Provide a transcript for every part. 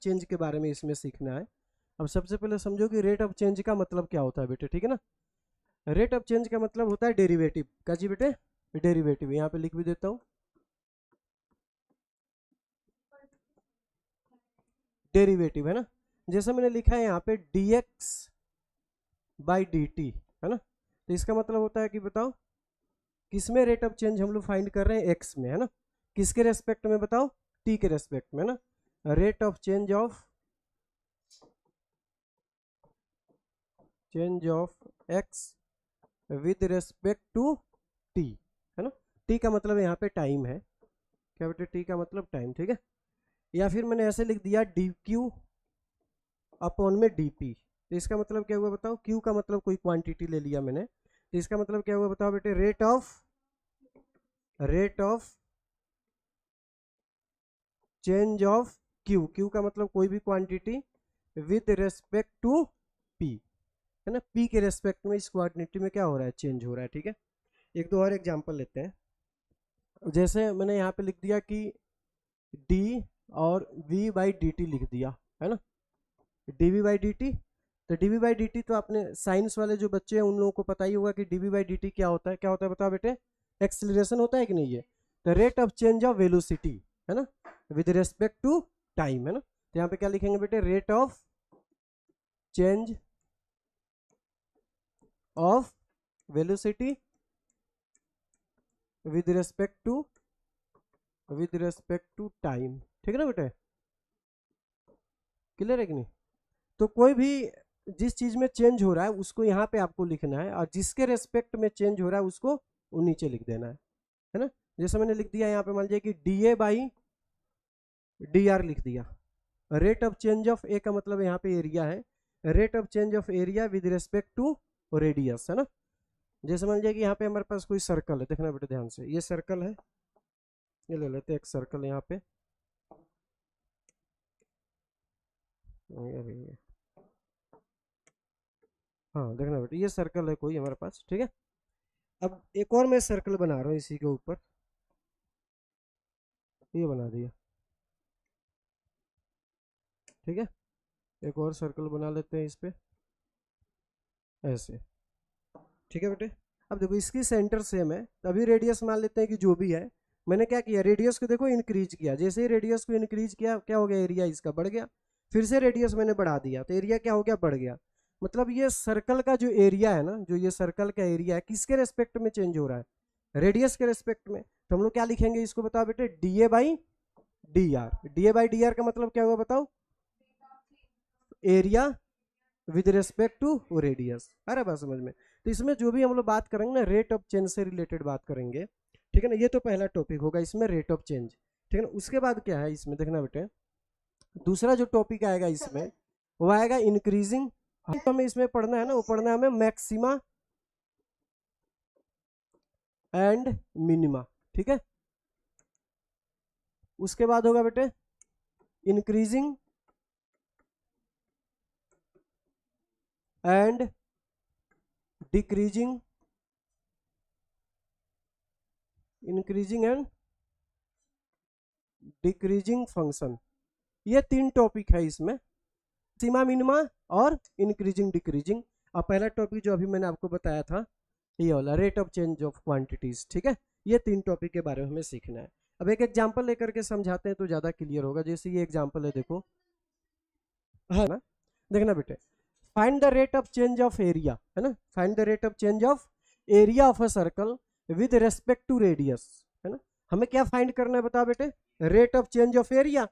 Change के बारे में इसमें सीखना है। अब सबसे पहले समझो कि रेट ऑफ चेंज का मतलब क्या होता है बेटे, ठीक है ना। रेट ऑफ चेंज का मतलब होता है डेरिवेटिव का जी बेटे, डेरिवेटिव यहाँ पे लिख भी देता हूँ, डेरिवेटिव है ना। जैसे मैंने लिखा है यहाँ पे dx बाई dt है ना, तो इसका मतलब होता है कि बताओ किसमें रेट ऑफ चेंज हम लोग फाइंड कर रहे हैं, x में है ना, किसके रेस्पेक्ट में बताओ, t के रेस्पेक्ट में ना, rate of change of x with respect to t है ना। t का मतलब यहाँ पे टाइम है, क्या बेटे, t का मतलब टाइम, ठीक है। या फिर मैंने ऐसे लिख दिया dq अपॉन में dp, तो इसका मतलब क्या हुआ बताओ, q का मतलब कोई क्वांटिटी ले लिया मैंने, तो इसका मतलब क्या हुआ बताओ बेटे, rate of change of q का मतलब कोई भी quantity with respect to p है ना, p के रेस्पेक्ट में इस क्वांटिटी में क्या हो रहा है, चेंज हो रहा है, ठीक है। एक दो और एग्जांपल लेते हैं। जैसे मैंने यहाँ पे लिख दिया कि d और v बाई डी टी लिख दिया है ना, dv बाई डी टी, तो dv बाई डी टी तो आपने साइंस वाले जो बच्चे हैं उन लोगों को पता ही होगा कि dv बाई डी टी क्या होता है, क्या होता है बताओ बेटे, एक्सेलरेशन होता है कि नहीं है, तो rate of change of velocity है ना विद रेस्पेक्ट टू टाइम है ना। तो यहाँ पे क्या लिखेंगे बेटे, rate of change of velocity with respect to time, ठीक है ना बेटे, क्लियर है कि नहीं। तो कोई भी जिस चीज में चेंज हो रहा है उसको यहाँ पे आपको लिखना है, और जिसके रेस्पेक्ट में चेंज हो रहा है उसको वो नीचे लिख देना है ना। जैसे मैंने लिख दिया यहाँ पे, मान लीजिए कि dA बाई dr लिख दिया, rate of change of A का मतलब यहाँ पे एरिया है, rate of change of area with respect to radius है ना। जैसे मान लीजिए कि यहाँ पे हमारे पास कोई सर्कल है, देखना बेटे ध्यान से, ये सर्कल है, ये ले लेते हैं एक सर्कल यहाँ पे, हाँ देखना बेटे ये सर्कल है कोई हमारे पास, ठीक है। अब एक और मैं सर्कल बना रहा हूँ इसी के ऊपर, ये बना दिया, ठीक है। एक और सर्कल बना लेते हैं इस पे ऐसे, ठीक है बेटे। अब देखो इसकी सेंटर सेम है, तो अभी रेडियस मान लेते हैं कि जो भी है, मैंने क्या किया, रेडियस को देखो इंक्रीज किया, जैसे ही रेडियस को इंक्रीज किया क्या हो गया, एरिया इसका बढ़ गया, फिर से रेडियस मैंने बढ़ा दिया तो एरिया क्या हो गया, बढ़ गया। मतलब ये सर्कल का जो एरिया है ना, जो ये सर्कल का एरिया है किसके रेस्पेक्ट में चेंज हो रहा है, रेडियस के रेस्पेक्ट में, तो हम लोग क्या लिखेंगे इसको बताओ बेटे, डीए बाई डी आर का मतलब क्या हुआ बताओ, area with respect to radius, आ रहा है बात समझ में। तो इसमें जो भी हम लोग बात करेंगे ना, रेट ऑफ चेंज से रिलेटेड बात करेंगे, ठीक है ना। ये तो पहला टॉपिक होगा इसमें, रेट ऑफ चेंज, ठीक है ना। उसके बाद क्या है इसमें देखना बेटे, दूसरा जो टॉपिक आएगा इसमें वो आएगा इंक्रीजिंग, हमें इसमें पढ़ना है ना, वो पढ़ना है हमें मैक्सिमा एंड मिनिमा, ठीक है। उसके बाद होगा बेटे increasing and decreasing, increasing and decreasing function, ये तीन टॉपिक है इसमें, सीमा मिनिमा और इंक्रीजिंग डिक्रीजिंग। और पहला टॉपिक जो अभी मैंने आपको बताया था ये वाला rate of change of quantities, ठीक है। ये तीन टॉपिक के बारे में हमें सीखना है। अब एक एग्जांपल लेकर के समझाते हैं तो ज्यादा क्लियर होगा। जैसे ये एग्जांपल है देखो, है ना, देखना बेटे, find the rate of change of area है ना, find the rate of change of area of a circle with respect to radius है ना। हमें क्या फाइंड करना है बताओ बेटे, rate of change of area.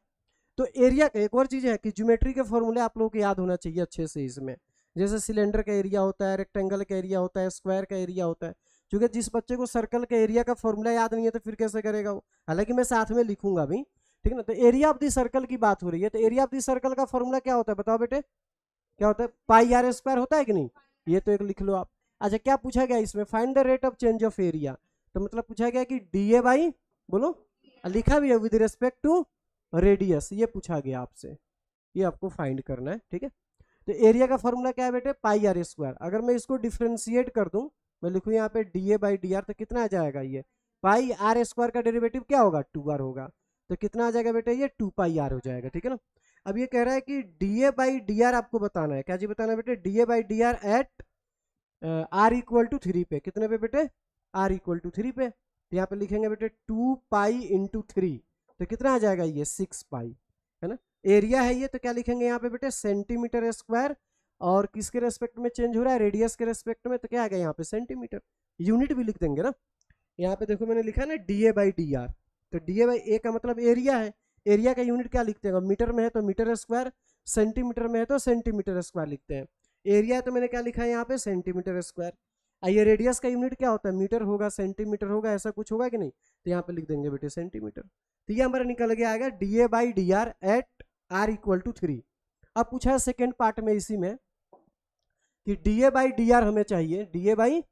तो एरिया का एक और चीज है कि ज्योमेट्री के फॉर्मूले आप लोगों को याद होना चाहिए अच्छे से इसमें। जैसे सिलेंडर का एरिया होता है, रेक्टेंगल का एरिया होता है, स्क्वायर का एरिया होता है। क्योंकि जिस बच्चे को सर्कल का एरिया का फॉर्मूला याद नहीं है तो फिर कैसे करेगा वो, हालांकि मैं साथ में लिखूंगा भी, ठीक है ना। तो एरिया ऑफ द सर्कल की बात हो रही है, तो एरिया ऑफ द सर्कल का फॉर्मूला क्या होता है बताओ बेटे, क्या होता है, पाई आर स्क्वायर होता है कि नहीं, ये तो एक लिख लो आप। अच्छा क्या पूछा गया इसमें, find the rate of change of area, तो मतलब पूछा गया कि डीए बाई, बोलो, लिखा भी है विद रिस्पेक्ट टू रेडियस, ये पूछा गया आपसे, ये आपको फाइंड करना है, ठीक है। तो एरिया का फॉर्मूला क्या है बेटे, पाई आर स्क्वायर। अगर मैं इसको डिफ्रेंशिएट कर दूं, मैं लिखूं यहाँ पे डीए बाई डी आर, तो कितना आ जाएगा, ये पाई आर स्क्वायर का डेरिवेटिव क्या होगा, 2r होगा, तो कितना आ जाएगा बेटे, ये 2 पाई आर हो जाएगा, ठीक है ना। अब ये कह रहा है कि D A by D R आपको बताना है। क्या जी बताना है बेटे? D A by D R at are equal to 3 पे। कितने पे बेटे? आर इक्वल टू 3 पे। तो यहाँ पे लिखेंगे बेटे 2 पाई इंटू 3, तो कितना आ जाएगा ये? 6 पाई, है ना। एरिया है ये, तो क्या लिखेंगे यहाँ पे बेटे? Centimetre square. और किसके रेस्पेक्ट में चेंज हो रहा है? रेडियस के रेस्पेक्ट में, तो क्या आ गया यहाँ पे? सेंटीमीटर। यूनिट भी लिख देंगे ना। यहाँ पे देखो मैंने लिखा है ना D A by D R, तो डी ए बाई ए का मतलब एरिया है। एरिया का यूनिट क्या लिखते हैं? मीटर में है तो मीटर स्क्वायर, सेंटीमीटर में है तो सेंटीमीटर स्क्वायर लिखते हैं। एरिया है तो मैंने क्या लिखा है यहाँ पे? Centimetre square. आइए रेडियस का यूनिट क्या होता है? मीटर होगा, सेंटीमीटर होगा, ऐसा कुछ होगा कि नहीं? तो यहाँ पे लिख देंगे बेटे सेंटीमीटर। तो ये हमारा निकल गया आएगा D A by D R at are equal to 3। अब पूछा है सेकेंड पार्ट में इसी में कि D A by D R हमें चाहिए, D A by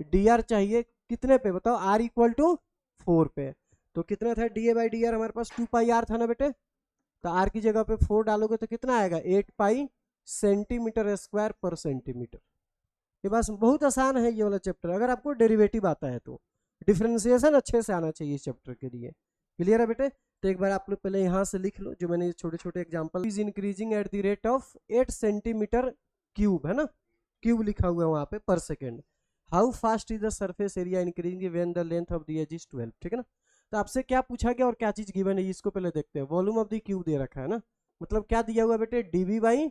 D R चाहिए कितने पे बताओ? आर इक्वल टू 4 पे। तो कितना था D A by D R हमारे पास? 2 पाई आर था ना बेटे। तो आर की जगह पे 4 डालोगे तो कितना आएगा? 8 पाई सेंटीमीटर स्क्वायर पर सेंटीमीटर। ये बस बहुत आसान है ये वाला चैप्टर, अगर आपको डेरिवेटिव आता है तो। डिफरेंशिएशन अच्छे से आना चाहिए इस चैप्टर के लिए। क्लियर है बेटे? तो एक बार आप लोग पहले यहाँ से लिख लो जो मैंने छोटे छोटे example. Is increasing at the rate of 8 centimetre cube, है ना, क्यूब लिखा हुआ है वहाँ पे, per second. How fast is the surface area increasing when the length of the edge is 12। ठीक है ना। तो आपसे क्या पूछा गया और क्या चीज गिवन है इसको पहले देखते हैं। वॉल्यूम ऑफ द क्यूब दे रखा है ना, मतलब क्या दिया हुआ है बेटे? डीवी बाई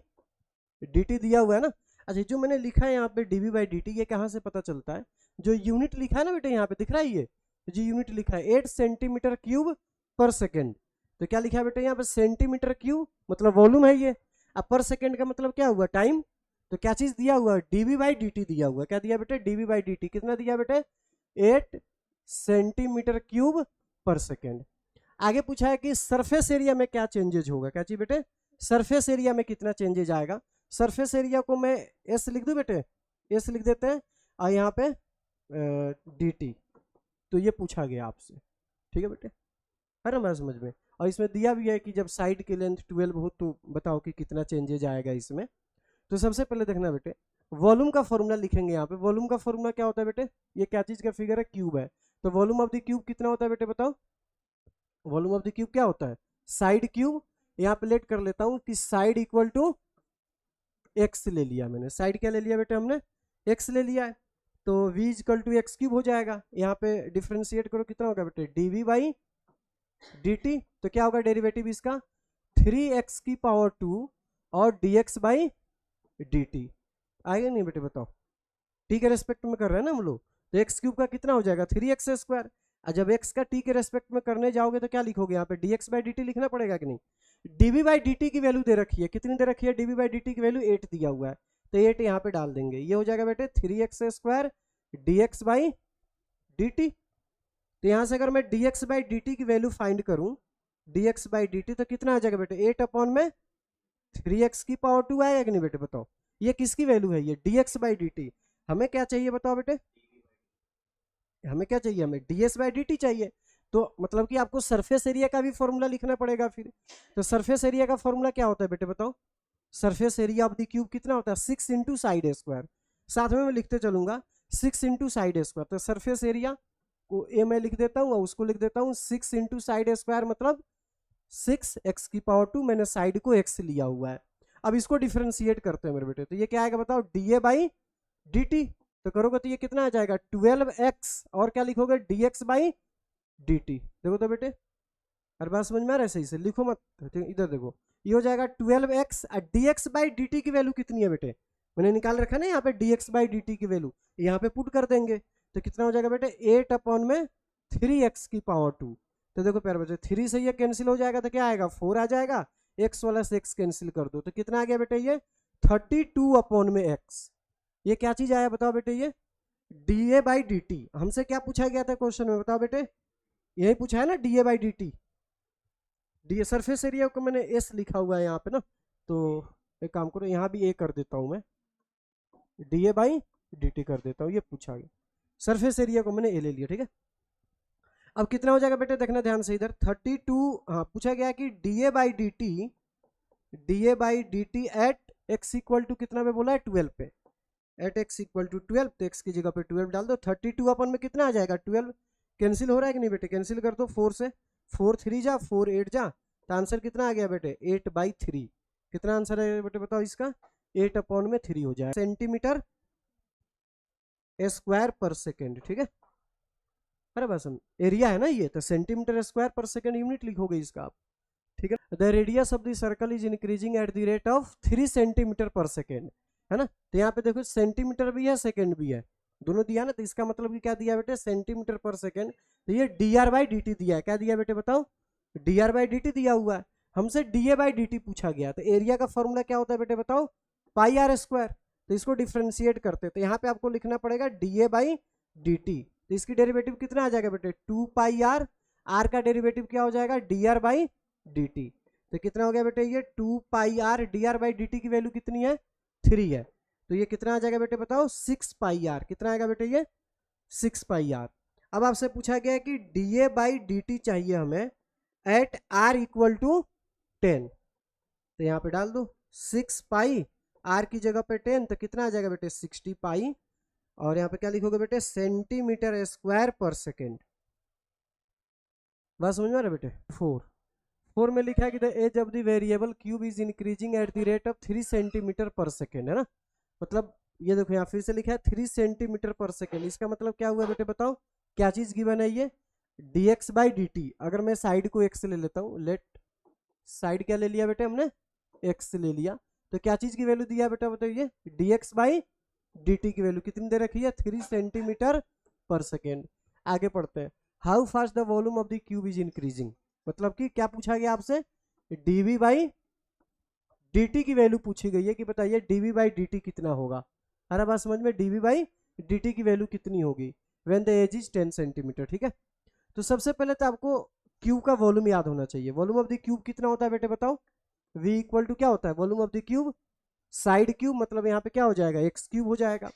dt दिया हुआ है ना। अच्छा जो मैंने लिखा है यहाँ पे dv बाई dt, ये कहाँ से पता चलता है? जो यूनिट लिखा है ना बेटे यहाँ पे, दिख रहा है ये जो यूनिट लिखा है 8 सेंटीमीटर क्यूब पर सेकेंड। तो क्या लिखा है बेटे यहाँ पे? सेंटीमीटर क्यूब मतलब वॉल्यूम है ये। अब पर सेकेंड का मतलब क्या हुआ? टाइम। तो क्या चीज दिया हुआ है? dv बाई dt दिया हुआ है। क्या दिया बेटे? dv बाई dt कितना दिया बेटे? 8 सेंटीमीटर क्यूब पर सेकेंड। आगे पूछा है कि सरफेस एरिया में क्या चेंजेज होगा। क्या चाहिए बेटे? सरफेस एरिया में कितना चेंजेज आएगा। सरफेस एरिया को मैं एस लिख दूं बेटे? एस लिख देते हैं, और यहाँ पे dt। तो ये पूछा गया आपसे, ठीक है बेटे, है ना हमारे समझ में। और इसमें दिया भी है कि जब साइड की लेंथ 12 हो तो बताओ कि कितना चेंजेज आएगा इसमें। तो सबसे पहले देखना बेटे, वॉल्यूम का फॉर्मूला लिखेंगे यहाँ पे। वॉल्यूम का फॉर्मूला क्या होता है बेटे? ये क्या चीज का फिगर है? क्यूब है। तो वॉल्यूम ऑफ द क्यूब कितना होता है बेटे बताओ? वॉल्यूम ऑफ द क्यूब क्या होता है? Side cube. यहाँ पे लेट कर लेता हूँ कि साइड इक्वल टू एक्स ले लिया मैंने। साइड क्या ले लिया बेटे हमने? एक्स ले लिया है। तो v equal to X cube हो जाएगा। यहाँ पे डिफ्रेंशिएट करो, कितना होगा बेटे? dv by dt। तो क्या होगा डेरिवेटिव इसका? 3x की पावर 2 और dx बाई dt। आएगा नहीं बेटे बताओ? t के रेस्पेक्ट में कर रहे हैं ना हम लोग, तो एक्स क्यूब का कितना हो जाएगा? 3x square. और जब x का t के रेस्पेक्ट में करने जाओगे तो क्या लिखोगे यहाँ पे? dx बाई dt लिखना पड़ेगा कि नहीं? dv बाई dt की वैल्यू दे रखी है, कितनी दे रखी है? dv बाई dt की वैल्यू 8 दिया हुआ है, तो 8 यहाँ पे डाल देंगे। ये हो जाएगा बेटे 3x square dx by dt। तो यहाँ से अगर मैं dx बाई dt की वैल्यू फाइंड करूं, dx बाई dt, तो कितना आ जाएगा बेटे? 8 अपॉन में 3x की पावर 2 आएगा कि नहीं बेटे बताओ? ये किसकी वैल्यू है? ये dx बाई dt। हमें क्या चाहिए बताओ बेटे? हमें क्या चाहिए? हमें ds बाई dt चाहिए। तो मतलब कि आपको सरफेस एरिया का भी फॉर्मूला लिखना पड़ेगा फिर। तो सरफेस एरिया का फॉर्मूला क्या होता है बेटे बताओ? Surface area of the cube कितना होता है? 6 इंटू साइड स्क्वायर। साथ में मैं लिखते चलूंगा 6 इंटू साइड स्क्वायर। तो सरफेस एरिया को ए मैं लिख देता हूँ और उसको लिख देता हूँ 6 इंटू साइड स्क्वायर, मतलब 6x की पावर 2। मैंने साइड को x लिया हुआ है। अब इसको डिफ्रेंशिएट करते हैं मेरे बेटे, तो ये क्या आएगा बताओ? dA by dt। तो करोगे तो ये कितना आ जाएगा? 12x, और क्या लिखोगे? dx by dt। देखो तो बेटे, हर बात समझ में आ रहा है? सही से लिखो मत, इधर देखो, ये हो जाएगा 12x। dx बाई dt की वैल्यू कितनी है बेटे? मैंने निकाल रखा ना यहाँ पे dx बाई dt की वैल्यू, यहाँ पे पुट कर देंगे। तो कितना हो जाएगा बेटे? 8 अपॉन में 3x की पावर 2। तो देखो प्यारे बच्चे, 3 से ये कैंसिल हो जाएगा तो क्या आएगा? 4 आ जाएगा। x वाला से x कैंसिल कर दो तो कितना आ गया बेटे? ये 32 अपॉन में x। ये क्या चीज आया बताओ बेटे? ये dA बाई dt। हमसे क्या पूछा गया था क्वेश्चन में बताओ बेटे? यही पूछा है ना, dA by dt। D surface area को मैंने एस लिखा हुआ है यहाँ पे ना, तो एक काम करो, यहाँ भी ए कर देता हूँ मैं, dA बाई dt कर देता हूँ। ये पूछा गया, सरफेस एरिया को मैंने ए ले लिया, ठीक है। अब कितना हो जाएगा बेटे? देखना ध्यान से इधर, 32। हाँ पूछा गया कि dA by dt at x equal to कितना पे बोला है? 12 पे। एट x इक्वल टू 12, तो x की जगह पे 12 डाल दो। 32 अपन में कितना आ जाएगा? 12। कैंसिल हो रहा है कि नहीं बेटे? कैंसिल कर दो 4 से। 4 3 जा, 4 8 जा, तो आंसर कितना आ गया बेटे 8/3। कितना आंसर है बेटे बताओ इसका 8/3 हो जाए सेंटीमीटर स्क्वायर पर सेकेंड। ठीक है, अरे बस एरिया है ना ये, तो सेंटीमीटर स्क्वायर पर सेकेंड यूनिट लिखोगे इसका आप। ठीक है, the radius of the circle is increasing at the rate of 3 centimetre per second, है ना। तो यहाँ पे देखो सेंटीमीटर भी है सेकेंड भी है, दोनों दिया ना, तो इसका मतलब कि क्या दिया बेटे सेंटीमीटर पर सेकेंड। तो ये dr/dt दिया है, क्या दिया बेटे बताओ dr/dt दिया हुआ है, हमसे dA/dt पूछा गया। तो एरिया का फॉर्मूला क्या होता है बेटे बताओ πr²। तो इसको डिफ्रेंशिएट करते, तो यहाँ पे आपको लिखना पड़ेगा dA/dt। तो इसकी डेरिवेटिव कितना आ जाएगा बेटे 2πr, r का डेरिवेटिव क्या हो जाएगा dr/dt। तो कितना हो गया बेटे ये 2πr, dr/dt की वैल्यू कितनी है 3 है, तो ये कितना आ जाएगा बेटे बताओ 6πr। कितना आएगा बेटे ये 6πr। अब आपसे पूछा गया है कि dA/dt चाहिए हमें एट r इक्वल टू 10, तो यहाँ पे डाल दो 6π, r की जगह पे 10, तो कितना आ जाएगा बेटे 60π, और यहाँ पे क्या लिखोगे बेटे सेंटीमीटर स्क्वायर पर सेकेंड। बात समझ में आ रहा है बेटे। 4 में लिखा है कि the edge of the variable cube is increasing at the rate of 3 centimetre per second, है ना। मतलब ये देखो यहाँ फिर से लिखा है 3 सेंटीमीटर पर सेकेंड, इसका मतलब क्या हुआ बेटे बताओ, क्या चीज गिवन है ये dx/dt। अगर मैं साइड को x ले लेता हूँ, लेट साइड क्या ले लिया बेटे हमने x ले लिया, तो क्या चीज की वैल्यू दिया बेटा बताइए dx/dt की वैल्यू कितनी दे रखी है 3 सेंटीमीटर पर सेकेंड। आगे पढ़ते हैं, how fast the volume of the cube is increasing. मतलब कि क्या पूछा गया आपसे dv/dt की वैल्यू पूछी गई है कि बताइए dv/dt कितना होगा। अरे बात समझ में, dv/dt की वैल्यू कितनी होगी when the edge is 10 centimetre. ठीक है, तो सबसे पहले तो आपको क्यूब का वॉल्यूम याद होना चाहिए। वॉल्यूम ऑफ द क्यूब कितना होता है बेटे बताओ, v इक्वल टू क्या होता है volume of the cube side cube, मतलब यहाँ पे क्या हो जाएगा x क्यूब हो जाएगा।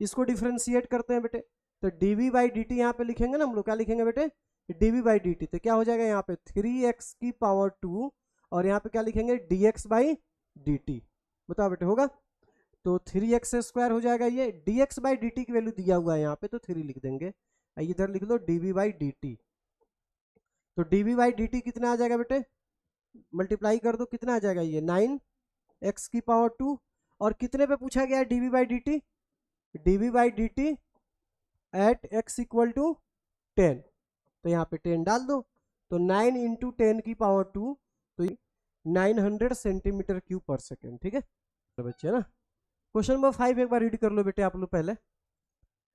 इसको डिफ्रेंशिएट करते हैं बेटे, तो dv/dt यहाँ पे लिखेंगे ना हम लोग, क्या लिखेंगे बेटे dv/dt, तो क्या हो जाएगा यहाँ पे 3x⁻², और यहाँ पे क्या लिखेंगे dx/dt। बताओ बेटे होगा, तो 3x² हो जाएगा ये, dx/dt की वैल्यू दिया हुआ है यहाँ पे तो 3 लिख देंगे, इधर लिख लो dv/dt। तो dv/dt कितना आ जाएगा बेटे, मल्टीप्लाई कर दो कितना आ जाएगा ये 9x⁻², और कितने पे पूछा गया है dv/dt, dv/dt eight x equal to 10, तो यहाँ पे 10 डाल दो, तो 9 × 10⁻², तो 900 सेंटीमीटर क्यूब पर सेकेंड। ठीक है तो बच्चे ना, क्वेश्चन नंबर 5 एक बार रीड कर लो बेटे आप लोग पहले।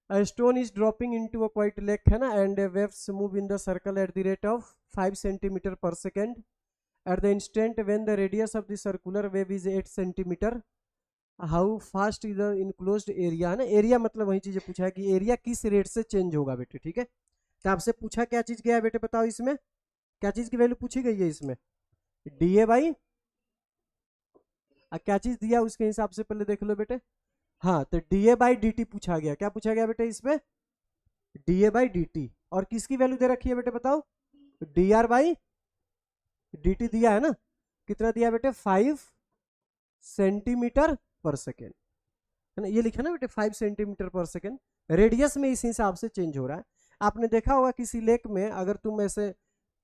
A stone is dropping into a quiet lake, है ना, and waves move in the circle at the rate of 5 centimeter per second. At the instant when the radius of the circular wave is 8 centimeter, how fast is the enclosed area, है ना। Area मतलब वही चीज पूछा है कि area किस rate से चेंज होगा बेटे। ठीक है, तो आपसे पूछा क्या चीज गया है बेटे बताओ, इसमें क्या चीज की वैल्यू पूछी गई है इसमें dA/, क्या चीज दिया उसके हिसाब से पहले देख लो बेटे। हाँ, तो dA/dt पूछा गया, क्या पूछा गया बेटे इसमें dA/dt, और किसकी वैल्यू दे रखी है बेटे बताओ dr/dt दिया है ना, कितना दिया बेटे 5 सेंटीमीटर पर सेकेंड, है ना, ये लिखा ना बेटे 5 सेंटीमीटर पर सेकेंड, रेडियस में इस हिसाब से चेंज हो रहा है। आपने देखा होगा किसी लेक में अगर तुम ऐसे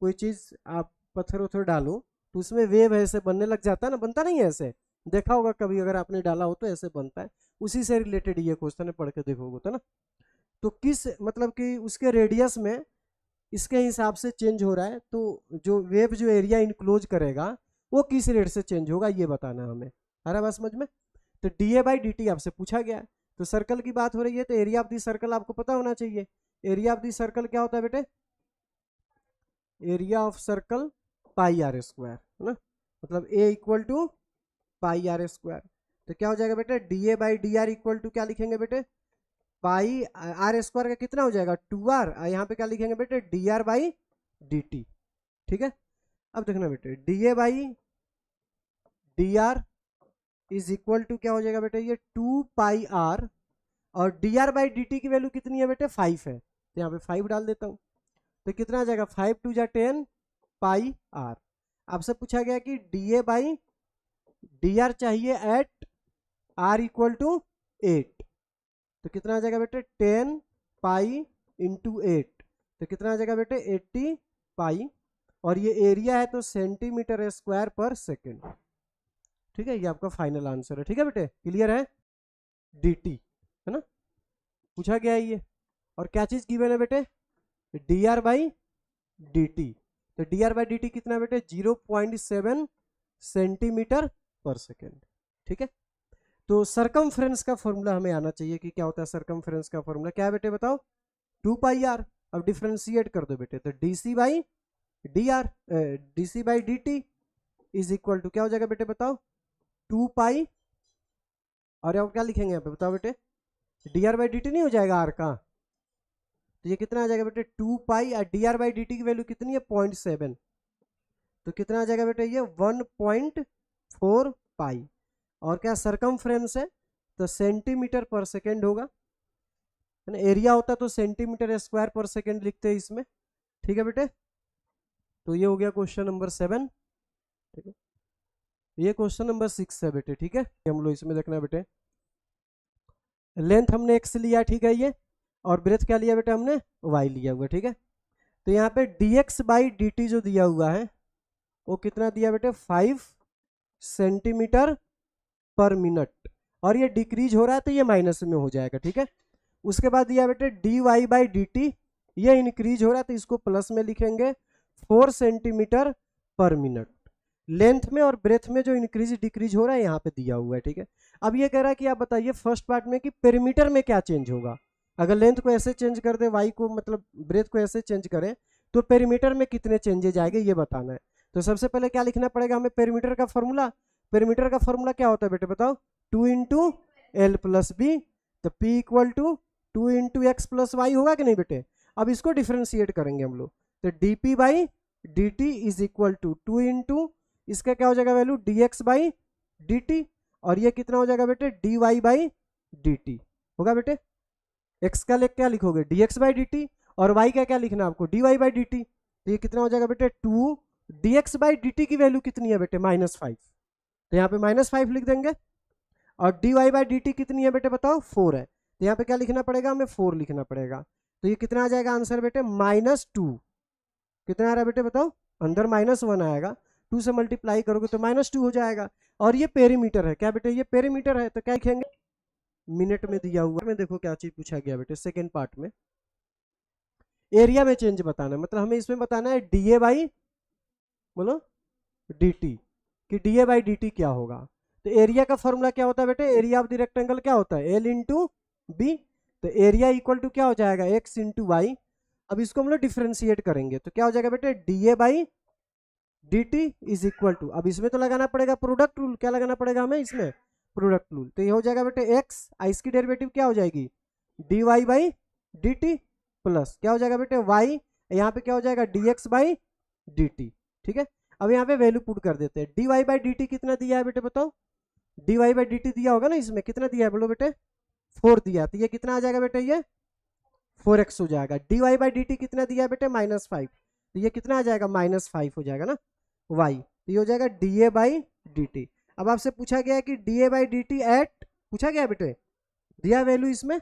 कोई चीज आप पत्थर उथर डालो तो उसमें वेव ऐसे बनने लग जाता है ना, बनता नहीं है ऐसे, देखा होगा कभी अगर आपने डाला हो तो ऐसे बनता है, उसी से रिलेटेड ये क्वेश्चन है, पढ़ के देखोगे तो ना। तो किस मतलब कि उसके रेडियस में इसके हिसाब से चेंज हो रहा है, तो जो वेव जो एरिया इनक्लोज करेगा वो किस रेट से चेंज होगा ये बताना हमें, आ रहा है बात समझ में। तो dA/dt आपसे पूछा गया, तो सर्कल की बात हो रही है तो एरिया ऑफ दी सर्कल आपको पता होना चाहिए। एरिया ऑफ दी सर्कल क्या होता है बेटे, एरिया ऑफ सर्कल πr², है ना, मतलब a इक्वल टू πr²। तो क्या हो जाएगा बेटे dA/dr इक्वल टू क्या लिखेंगे बेटे πr² का कितना हो जाएगा 2r, यहाँ पे क्या लिखेंगे बेटे dr/dt। ठीक है, अब देखना बेटे dA/dr इज इक्वल टू क्या हो जाएगा बेटे ये 2πr, और dr/dt की वैल्यू कितनी है बेटे 5 है, तो यहाँ पे 5 डाल देता हूँ, तो कितना आ जाएगा 5 × 2 = 10 πr। आपसे पूछा गया कि dA/dr चाहिए एट r इक्वल टू 8, तो कितना आ जाएगा बेटे 10 π × 8, तो कितना आ जाएगा बेटे 80 π, और ये एरिया है तो सेंटीमीटर स्क्वायर पर सेकेंड। ठीक है, ये आपका फाइनल आंसर है। ठीक है बेटे, क्लियर है? dt है ना, पूछा गया है ये। और क्या चीज गिवन है बेटे? dr by dt। तो dr बाई dt कितना बेटे? 0.7 सेंटीमीटर पर सेकेंड। ठीक है, तो सरकमफ्रेंस का फॉर्मूला हमें आना चाहिए कि क्या होता है सरकमफ्रेंस का फॉर्मूला। क्या है बेटे बताओ? 2πr। अब डिफ्रेंशिएट कर दो बेटे, तो dc by dr dc by dt is equal to क्या हो जाएगा बेटे बताओ? 2π। और अब क्या लिखेंगे यहाँ पे बताओ बेटे? dr बाई dt नहीं हो जाएगा r का, तो ये कितना आ जाएगा बेटे? 2π। और dr बाई dt की वैल्यू कितनी है? 0.7। तो कितना आ जाएगा बेटे? ये 1.4 पाई। और क्या सरकमफ्रेंस है तो सेंटीमीटर पर सेकेंड होगा, है ना। एरिया होता तो सेंटीमीटर स्क्वायर पर सेकेंड लिखते हैं इसमें। ठीक है बेटे, तो ये हो गया क्वेश्चन नंबर 7। ठीक है, ये क्वेश्चन नंबर 6 है बेटे। ठीक है, हम लोग इसमें देखना है बेटे, लेंथ हमने x लिया, ठीक है ये, और ब्रेथ क्या लिया बेटे? हमने y लिया हुआ। ठीक है, तो यहाँ पे dx बाई dt जो दिया हुआ है वो कितना दिया बेटे? 5 सेंटीमीटर पर मिनट। और ये डिक्रीज हो रहा है तो ये माइनस में हो जाएगा। ठीक है, उसके बाद दिया बेटे dy बाई dt, ये इंक्रीज हो रहा है तो इसको प्लस में लिखेंगे 4 सेंटीमीटर पर मिनट। लेंथ में और ब्रेथ में जो इंक्रीज डिक्रीज हो रहा है यहाँ पे दिया हुआ है। ठीक है, अब ये कह रहा है कि आप बताइए फर्स्ट पार्ट में कि पेरीमीटर में क्या चेंज होगा। अगर लेंथ को ऐसे चेंज कर दे, वाई को मतलब ब्रेथ को ऐसे चेंज करें, तो पेरीमीटर में कितने चेंजेज आएंगे ये बताना है। तो सबसे पहले क्या लिखना पड़ेगा हमें? पेरीमीटर का फॉर्मूला। पेरीमीटर का फॉर्मूला क्या होता है बेटे बताओ? 2 इंटू एल प्लस बी, तो P equal to 2 into X plus Y होगा कि नहीं बेटे? अब इसको डिफ्रेंशिएट करेंगे हम लोग, तो D P by D T is equal to 2 into इसका क्या हो जाएगा value? D X by D T, और ये कितना हो जाएगा बेटे? D Y by D T होगा बेटे। एक्स का लेख क्या लिखोगे? D X by D T, और वाई का क्या लिखना आपको? D Y by D T. तो ये कितना हो जाएगा बेटे? 2 D X by D T की वैल्यू कितनी है बेटे? -5। तो यहाँ पे -5 लिख देंगे। और D Y by D T कितनी है बेटे बताओ? 4 है, तो यहाँ पे क्या लिखना पड़ेगा हमें? 4 लिखना पड़ेगा। तो ये कितना आ जाएगा आंसर बेटे? -2। कितना आ रहा है बेटे बताओ? अंदर -1 आएगा, 2 से मल्टीप्लाई करोगे तो -2 हो जाएगा। और ये पेरीमीटर है, क्या बेटे? ये पेरीमीटर है, तो क्या लिखेंगे? मिनट में दिया हुआ है। देखो क्या चीज पूछा गया बेटे सेकेंड पार्ट में, एरिया में चेंज बताना है। मतलब हमें इसमें बताना है डीए बाई बोलो dt, कि डीए बाई dt क्या होगा। तो एरिया का फॉर्मूला क्या होता है बेटे? एरिया ऑफ द रेक्टेंगल क्या होता है? L into B. तो एरिया इक्वल टू क्या हो जाएगा? X into Y. अब इसको हम लोग डिफ्रेंशिएट करेंगे तो क्या हो जाएगा बेटे? DA by D T is equal to, अब इसमें तो लगाना पड़ेगा प्रोडक्ट रूल। क्या लगाना पड़ेगा हमें इसमें? Product rule. तो ये हो जाएगा बेटे एक्स, इसकी डेरिवेटिव क्या हो जाएगी? D Y by D T, plus क्या हो जाएगा बेटे? वाई, यहाँ पे क्या हो जाएगा? D X by D T. ठीक है, अब यहाँ पे वैल्यू पुट कर देते हैं। D Y by D T कितना दिया है बेटे बताओ? D Y by D T दिया होगा ना इसमें, कितना दिया है बोलो बेटे? 4 दिया, तो ये कितना आ जाएगा बेटे? ये 4x हो जाएगा। D Y by D T कितना दिया है बेटे? -5, तो ये कितना आ जाएगा? -5 हो जाएगा ना y, तो ये हो जाएगा D A by D T. अब आपसे पूछा गया है कि D A by D T at, पूछा गया बेटे, दिया वैल्यू इसमें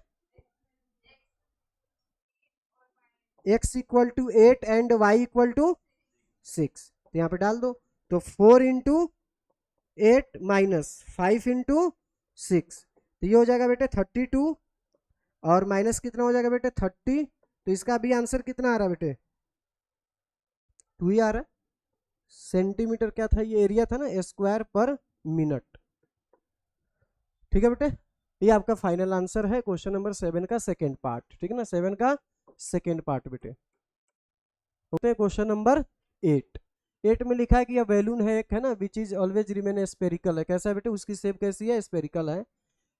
x equal to 8 and y equal to 6, तो यहाँ पे डाल दो। तो 4 इंटू 8 माइनस 5 इंटू 6, तो ये हो जाएगा बेटे 32, और माइनस कितना हो जाएगा बेटे? 30। तो इसका भी आंसर कितना आ रहा है बेटे? 2 ही आ रहा है। सेंटीमीटर क्या था? ये एरिया था ना, स्क्वायर पर मिनट। ठीक है बेटे, ये आपका फाइनल आंसर है क्वेश्चन नंबर 7 का सेकेंड पार्ट। ठीक है ना, 7 का सेकेंड पार्ट बेटे। होते हैं क्वेश्चन नंबर 8 में लिखा है कि यह बैलून है एक, है ना, विच इज ऑलवेज रिमेन स्पेरिकल है। कैसा है बेटे? उसकी शेप कैसी है? स्पेरिकल है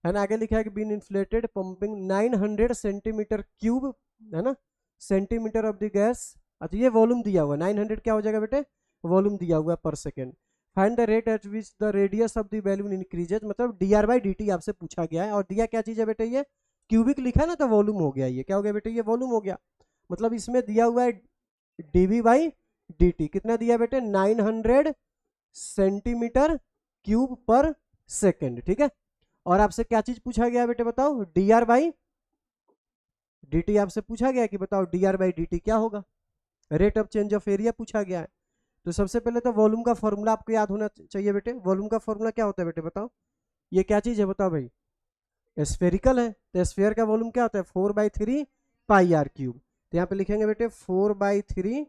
ना। आगे लिखा है कि been inflated pumping 900 centimetre cube, है ना, सेंटीमीटर ऑफ द गैस। अच्छा, ये वॉल्यूम दिया हुआ है 900, क्या हो जाएगा बेटे? वॉल्यूम दिया हुआ है पर second. Find the rate at which the radius of the balloon increases, मतलब dr बाई dt आपसे पूछा गया है। और दिया क्या चीज है बेटे? ये क्यूबिक लिखा है ना, तो वॉल्यूम हो गया। ये क्या हो गया बेटे? ये वॉल्यूम हो गया। मतलब इसमें दिया हुआ है dv बाई dt, कितना दिया बेटे? 900 सेंटीमीटर क्यूब पर सेकेंड। ठीक है, और आपसे क्या चीज पूछा गया बेटे बताओ? dr बाई dt आपसे पूछा गया कि बताओ dr बाई dt क्या होगा? Rate of change of area पूछा गया है। तो सबसे पहले तो वॉल्यूम का फॉर्मूला आपको याद होना चाहिए बेटे। वॉल्यूम का फॉर्मूला क्या होता है बेटे बताओ, ये क्या चीज़ है बताओ भाई, स्फेरिकल है, तो स्फेयर का वॉल्यूम क्या होता है 4/3 पाई आर क्यूब। तो यहाँ पे लिखेंगे बेटे 4/3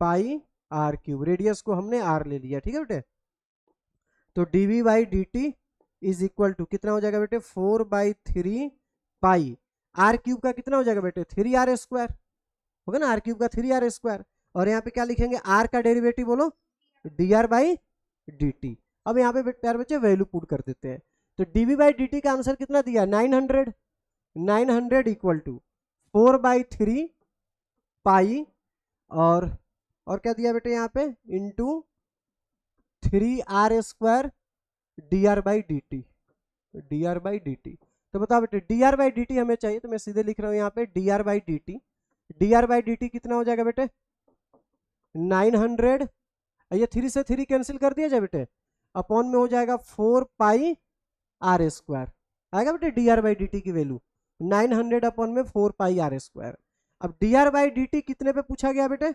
पाई आर क्यूब, रेडियस को हमने आर ले लिया, ठीक है बेटे। तो dv/dt इज इक्वल टू कितना हो जाएगा बेटे 4/3 पाई आर क्यूब का कितना हो जाएगा बेटे 3r² होगा ना, आर क्यूब का 3r²। और यहाँ पे क्या लिखेंगे, आर का डेरिवेटिव बोलो dr/dt। अब यहाँ पे प्यारे बच्चे वैल्यू पुट कर देते हैं, तो dv/dt का आंसर कितना दिया 900 इक्वल टू 4/3 पाई और क्या दिया बेटे यहाँ पे इंटू 3r² dr/dt। तो बताओ बेटे dr/dt हमें चाहिए, तो मैं सीधे लिख रहा हूँ यहाँ पे dr/dt कितना हो जाएगा बेटे 900, ये 3 से 3 कैंसिल कर दिया जाए बेटे, अपॉन में हो जाएगा 4 πr², आएगा बेटे dr/dt की वैल्यू 900 अपॉन में 4 πr²। अब dr/dt कितने पे पूछा गया बेटे,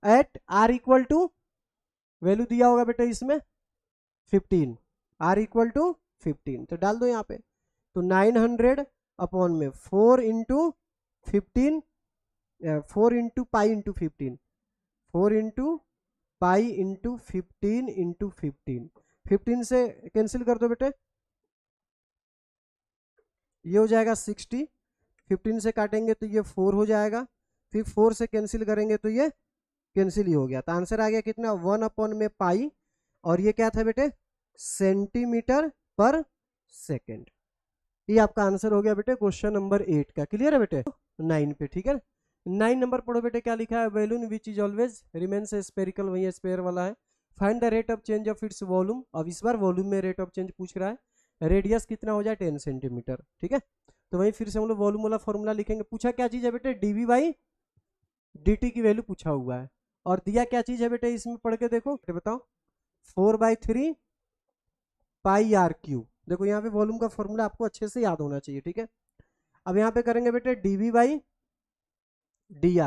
at r equal to value दिया होगा बेटे इसमें 15, r इक्वल टू 15, तो डाल दो यहाँ पे। तो 900 अपॉन में 4 into 15, 4 into pi into 15, 4 into pi into 15 into 15 से कैंसिल कर दो बेटे, ये हो जाएगा 60, 15 से काटेंगे तो ये 4 हो जाएगा, फिर 4 से कैंसिल करेंगे तो ये कैंसिल ही हो गया। तो आंसर आ गया कितना 1 अपॉन में पाई, और ये क्या था बेटे सेंटीमीटर पर सेकेंड। ये आपका आंसर हो गया बेटे क्वेश्चन नंबर 8 का। क्लियर है बेटे 9 पे, ठीक है। 9 नंबर पढ़ो बेटे, क्या लिखा है, balloon which is always remains spherical, वही स्पेयर वाला है। Find the rate of change of its volume, अब इस बार वॉल्यूम में रेट ऑफ चेंज पूछ रहा है, रेडियस कितना हो जाए 10 सेंटीमीटर, ठीक है। तो वही फिर से हम लोग वॉल्यूम वाला फॉर्मूला लिखेंगे। पूछा क्या चीज है बेटे dv/dt की वैल्यू पूछा हुआ है, और दिया क्या चीज है बेटे इसमें पढ़ के देखो बताओ 4/3 पाई आर क्यूब। देखो यहाँ पे वॉल्यूम का फॉर्मूला आपको अच्छे से याद होना चाहिए, ठीक है। अब यहाँ पे करेंगे बेटे dv/dr,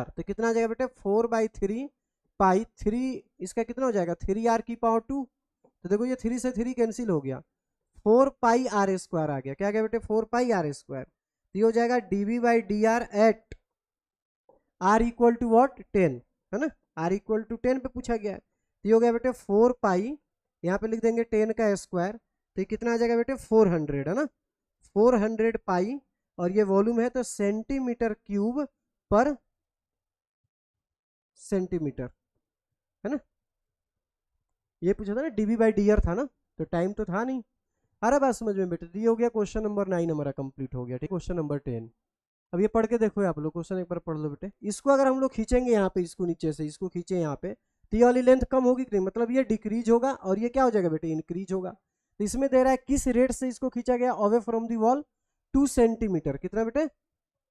तो कितना आ जाएगा बेटे 4/3 पाई 3, इसका कितना हो जाएगा 3r की पावर 2, तो देखो ये 3 से 3 कैंसिल हो गया, 4 πr² आ गया, क्या गया बेटे 4 πr², तो ये हो जाएगा dv/dr at r equal to what 10, है ना, r इक्वल टू 10 पे पूछा गया है, तो ये हो गया बेटे 4 पाई, यहाँ पे लिख देंगे 10 का स्क्वायर, तो ये कितना आ जाएगा बेटे 400, है ना, 400 पाई, और ये वॉल्यूम है तो सेंटीमीटर क्यूब पर सेंटीमीटर, है ना। ये पूछा था ना dv/dr था ना, तो टाइम तो था नहीं। अरे बात समझ में बेटे, ये हो गया क्वेश्चन नंबर 9 हमारा कंप्लीट हो गया, ठीक। क्वेश्चन नंबर 10, अब ये पढ़ के देखो आप लोग, क्वेश्चन एक बार पढ़ लो बेटे। इसको अगर हम लोग खींचेंगे यहाँ पे, इसको नीचे से इसको खींचे यहाँ पे, तो ये वाली लेंथ कम होगी कि नहीं, मतलब ये डिक्रीज होगा, और ये क्या हो जाएगा बेटे इंक्रीज होगा। तो इसमें दे रहा है किस रेट से इसको खींचा गया away from the wall 2 centimetre, कितना बेटे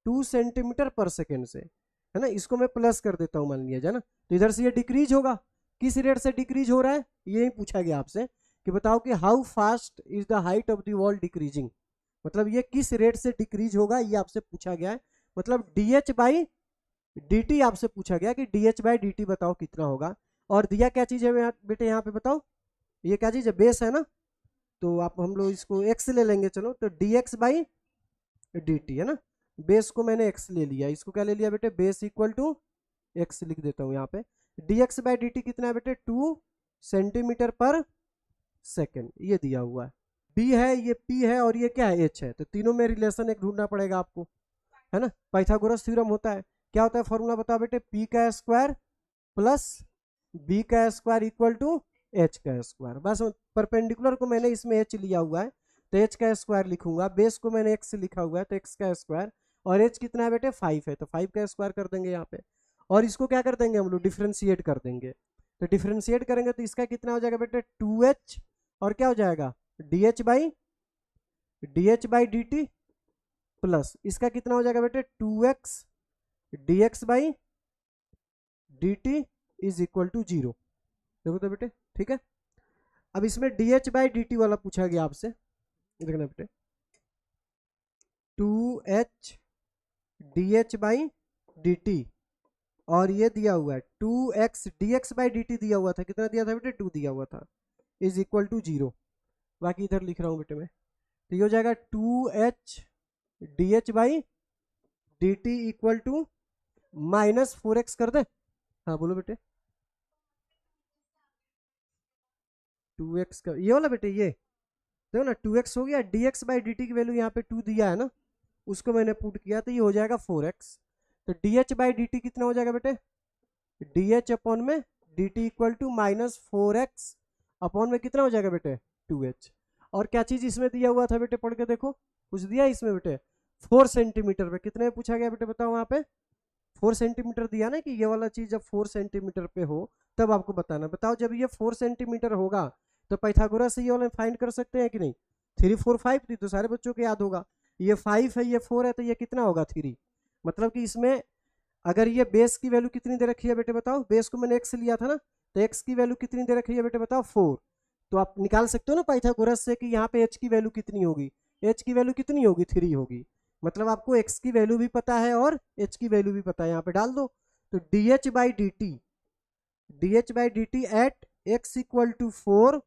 2 सेंटीमीटर पर सेकेंड से, है ना। इसको मैं प्लस कर देता हूँ मान लिया जाए ना, तो इधर से ये डिक्रीज होगा, किस रेट से डिक्रीज हो रहा है ये पूछा गया आपसे, कि बताओ कि how fast is the height of the wall decreasing, मतलब ये किस रेट से डिक्रीज होगा ये आपसे पूछा गया है। मतलब dh/dt आपसे पूछा गया कि dh/dt बताओ कितना होगा, और दिया क्या चीज है बेटे यहाँ पे बताओ, ये क्या चीज है बेस है ना, तो आप हम लोग इसको x ले लेंगे, चलो तो dx/dt, है ना, बेस को मैंने x ले लिया, इसको क्या ले लिया बेटे बेस इक्वल टू x लिख देता हूँ यहाँ पे। dx/dt कितना है बेटे 2 सेंटीमीटर पर सेकेंड, ये दिया हुआ है। b है, ये p है, और ये क्या है h है, तो तीनों में रिलेशन एक ढूंढना पड़ेगा आपको, है ना। पाइथागोरस थ्योरम होता है, क्या होता है फॉर्मूला बताओ बेटे, p का स्क्वायर प्लस b का स्क्वायर इक्वल टू h का स्क्वायर। बस परपेंडिकुलर को मैंने इसमें h लिया हुआ है तो h का स्क्वायर लिखूंगा, बेस को मैंने x लिखा हुआ है तो x का स्क्वायर, और h कितना है बेटे 5 है, तो 5 का स्क्वायर कर देंगे यहाँ पे, और इसको क्या कर देंगे हम लोग डिफ्रेंशिएट कर देंगे, तो डिफ्रेंशिएट करेंगे तो इसका कितना हो जाएगा बेटे 2h, और क्या हो जाएगा dh/dt प्लस इसका कितना हो जाएगा बेटे 2x dx/dt is equal to 0। देखो तो बेटे, ठीक है। अब इसमें dh/dt वाला पूछा गया आपसे, देखना बेटे 2h dh/dt और ये दिया हुआ है 2x dx बाई dt दिया हुआ था, कितना दिया था बेटे 2 दिया हुआ था, इज इक्वल टू 0। बाकी इधर लिख रहा हूँ बेटे मैं, तो ये हो जाएगा 2h dh by dt equal to -4x कर दे। हाँ बोलो बेटे, 2x का ये वाला बेटे, ये देखो ना 2x हो गया, dx बाई dt की वैल्यू यहाँ पे 2 दिया है ना, उसको मैंने पुट किया तो ये हो जाएगा 4x। तो dh बाई dt कितना हो जाएगा बेटे, dh अपॉन में dt equal to -4x upon में कितना हो जाएगा बेटे 2h। और क्या चीज इसमें दिया हुआ था बेटे, पढ़ के देखो, कुछ दिया इसमें बेटे 4 सेंटीमीटर पे, कितने में पूछा गया बेटे बताओ, वहां पे 4 सेंटीमीटर दिया ना, कि ये वाला चीज जब 4 सेंटीमीटर पे हो तब आपको बताना। बताओ जब ये 4 सेंटीमीटर होगा तो पाइथागोरस से ये वाला फाइंड कर सकते हैं कि नहीं, 3 4 5 थी तो सारे बच्चों को याद होगा, ये 5 है ये 4 है तो ये कितना होगा 3। मतलब कि इसमें अगर ये बेस की वैल्यू कितनी दे रखी है बेटे बताओ, बेस को मैंने x लिया था ना, तो x की वैल्यू कितनी दे रखी है बेटे बताओ 4। तो आप निकाल सकते हो ना पाइथागोरस से कि यहाँ पे h की वैल्यू कितनी होगी, h की वैल्यू कितनी होगी 3 होगी। मतलब आपको x की वैल्यू भी पता है और h की वैल्यू भी पता है, यहाँ पे डाल दो। तो dh by dt at x equal to 4